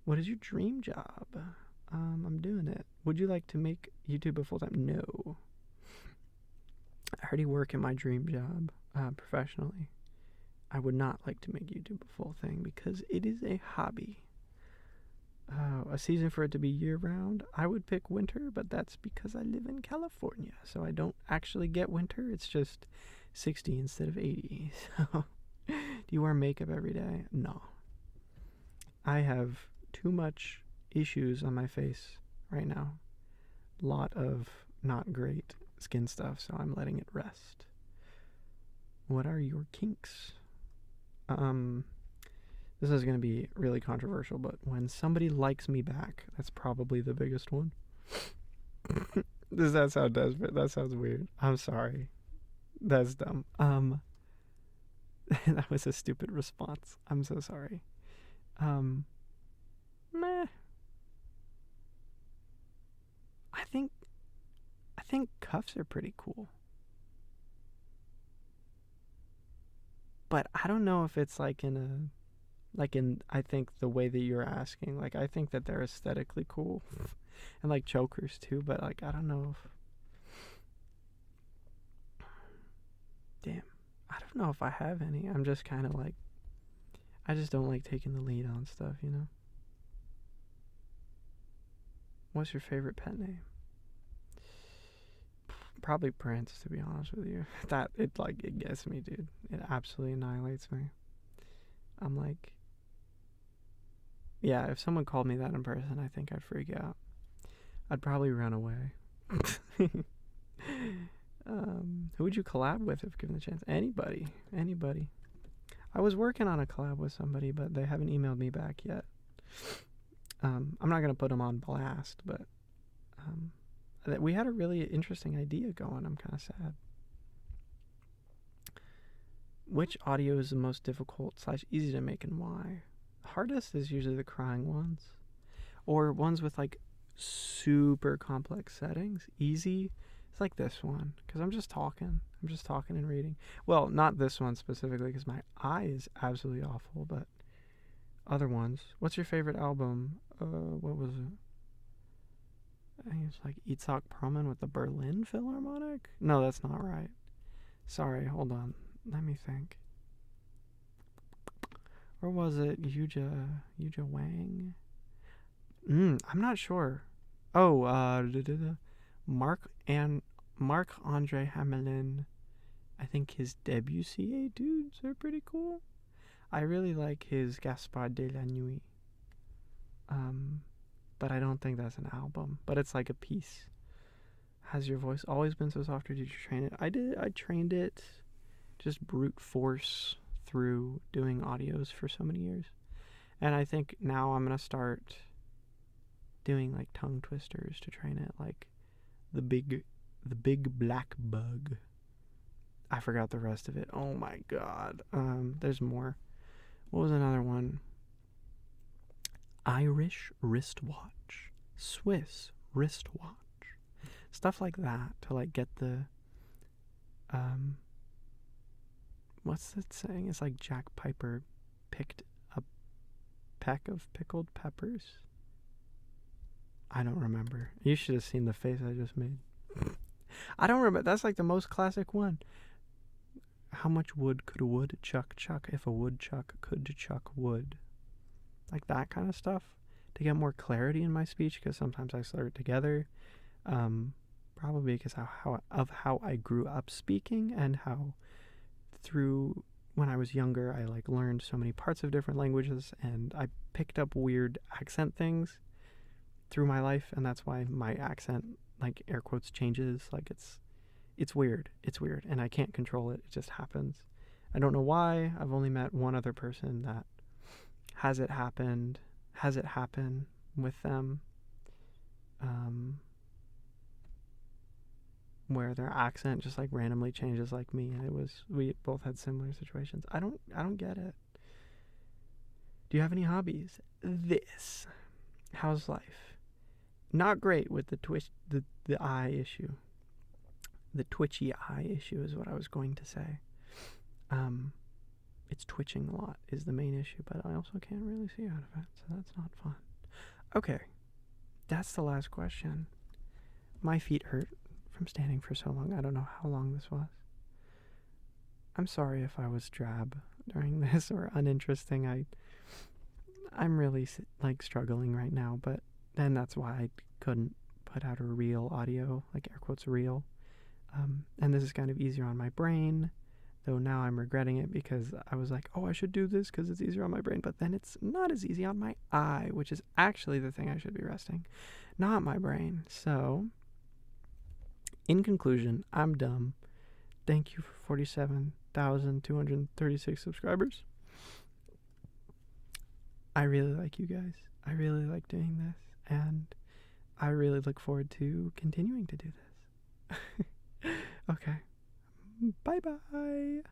What is your dream job? I'm doing it. Would you like to make YouTube a full-time? No. I already work in my dream job professionally. I would not like to make YouTube a full thing because it is a hobby. A season for it to be year-round, I would pick winter, but that's because I live in California, so I don't actually get winter. It's just 60 instead of 80. So, do you wear makeup every day? No. I have too much issues on my face right now. Lot of not great skin stuff, so I'm letting it rest. What are your kinks? This is going to be really controversial, but when somebody likes me back, that's probably the biggest one. Does that sound desperate? That sounds weird. I'm sorry. That's dumb. That was a stupid response. I'm so sorry. Meh. I think cuffs are pretty cool. But I don't know if it's I think the way that you're asking, I think that they're aesthetically cool. And chokers too, but I don't know if... Damn. I don't know if I have any. I'm just kind of I just don't like taking the lead on stuff, you know? What's your favorite pet name? Probably Prince, to be honest with you. It gets me, dude. It absolutely annihilates me. I'm yeah, if someone called me that in person, I think I'd freak out. I'd probably run away. Who would you collab with if given the chance? Anybody. I was working on a collab with somebody, but they haven't emailed me back yet. I'm not going to put them on blast, but we had a really interesting idea going. I'm kind of sad. Which audio is the most difficult / easy to make and why? Hardest is usually the crying ones. Or ones with super complex settings. Easy, it's this one. Because I'm just talking and reading. Well, not this one specifically because my eye is absolutely awful, but other ones. What's your favorite album? What was it? I think it's Itzhak Perlman with the Berlin Philharmonic? No, that's not right. Sorry, hold on. Let me think. Or was it Yuja Wang? I'm not sure. Oh, Mark Andre Hamelin. I think his Debussy etudes are pretty cool. I really like his Gaspard de la Nuit. But I don't think that's an album. But it's a piece. Has your voice always been so soft, or did you train it? I did. I trained it just brute force through doing audios for so many years. And I think now I'm going to start doing tongue twisters to train it, the big black bug. I forgot the rest of it. Oh my god. There's more. What was another one? Irish wristwatch, Swiss wristwatch, stuff like that to get the what's that saying? It's Jack Piper picked a peck of pickled peppers. I don't remember. You should have seen the face I just made. I don't remember. That's the most classic one. How much wood could a woodchuck chuck if a woodchuck could chuck wood? That kind of stuff to get more clarity in my speech, because sometimes I slur it together. Probably because of how I grew up speaking, and how through when I was younger I learned so many parts of different languages, and I picked up weird accent things through my life, and that's why my accent air quotes changes. It's weird, and I can't control it. It just happens. I don't know why. I've only met one other person that has it happen with them, where their accent just randomly changes me, and we both had similar situations. I don't get it. Do you have any hobbies? This. How's life? Not great with the eye issue. the twitchy eye issue is what I was going to say. It's twitching a lot is the main issue, but I also can't really see out of it, so that's not fun. Okay, that's the last question. My feet hurt from standing for so long. I don't know how long this was. I'm sorry if I was drab during this or uninteresting. I'm really struggling right now, but then that's why I couldn't put out a real audio, like air quotes real. And this is kind of easier on my brain, though now I'm regretting it because I was like, oh, I should do this because it's easier on my brain, but then it's not as easy on my eye, which is actually the thing I should be resting, not my brain. So, in conclusion, I'm dumb. Thank you for 47,236 subscribers. I really like you guys. I really like doing this, and I really look forward to continuing to do this. Okay. Bye-bye.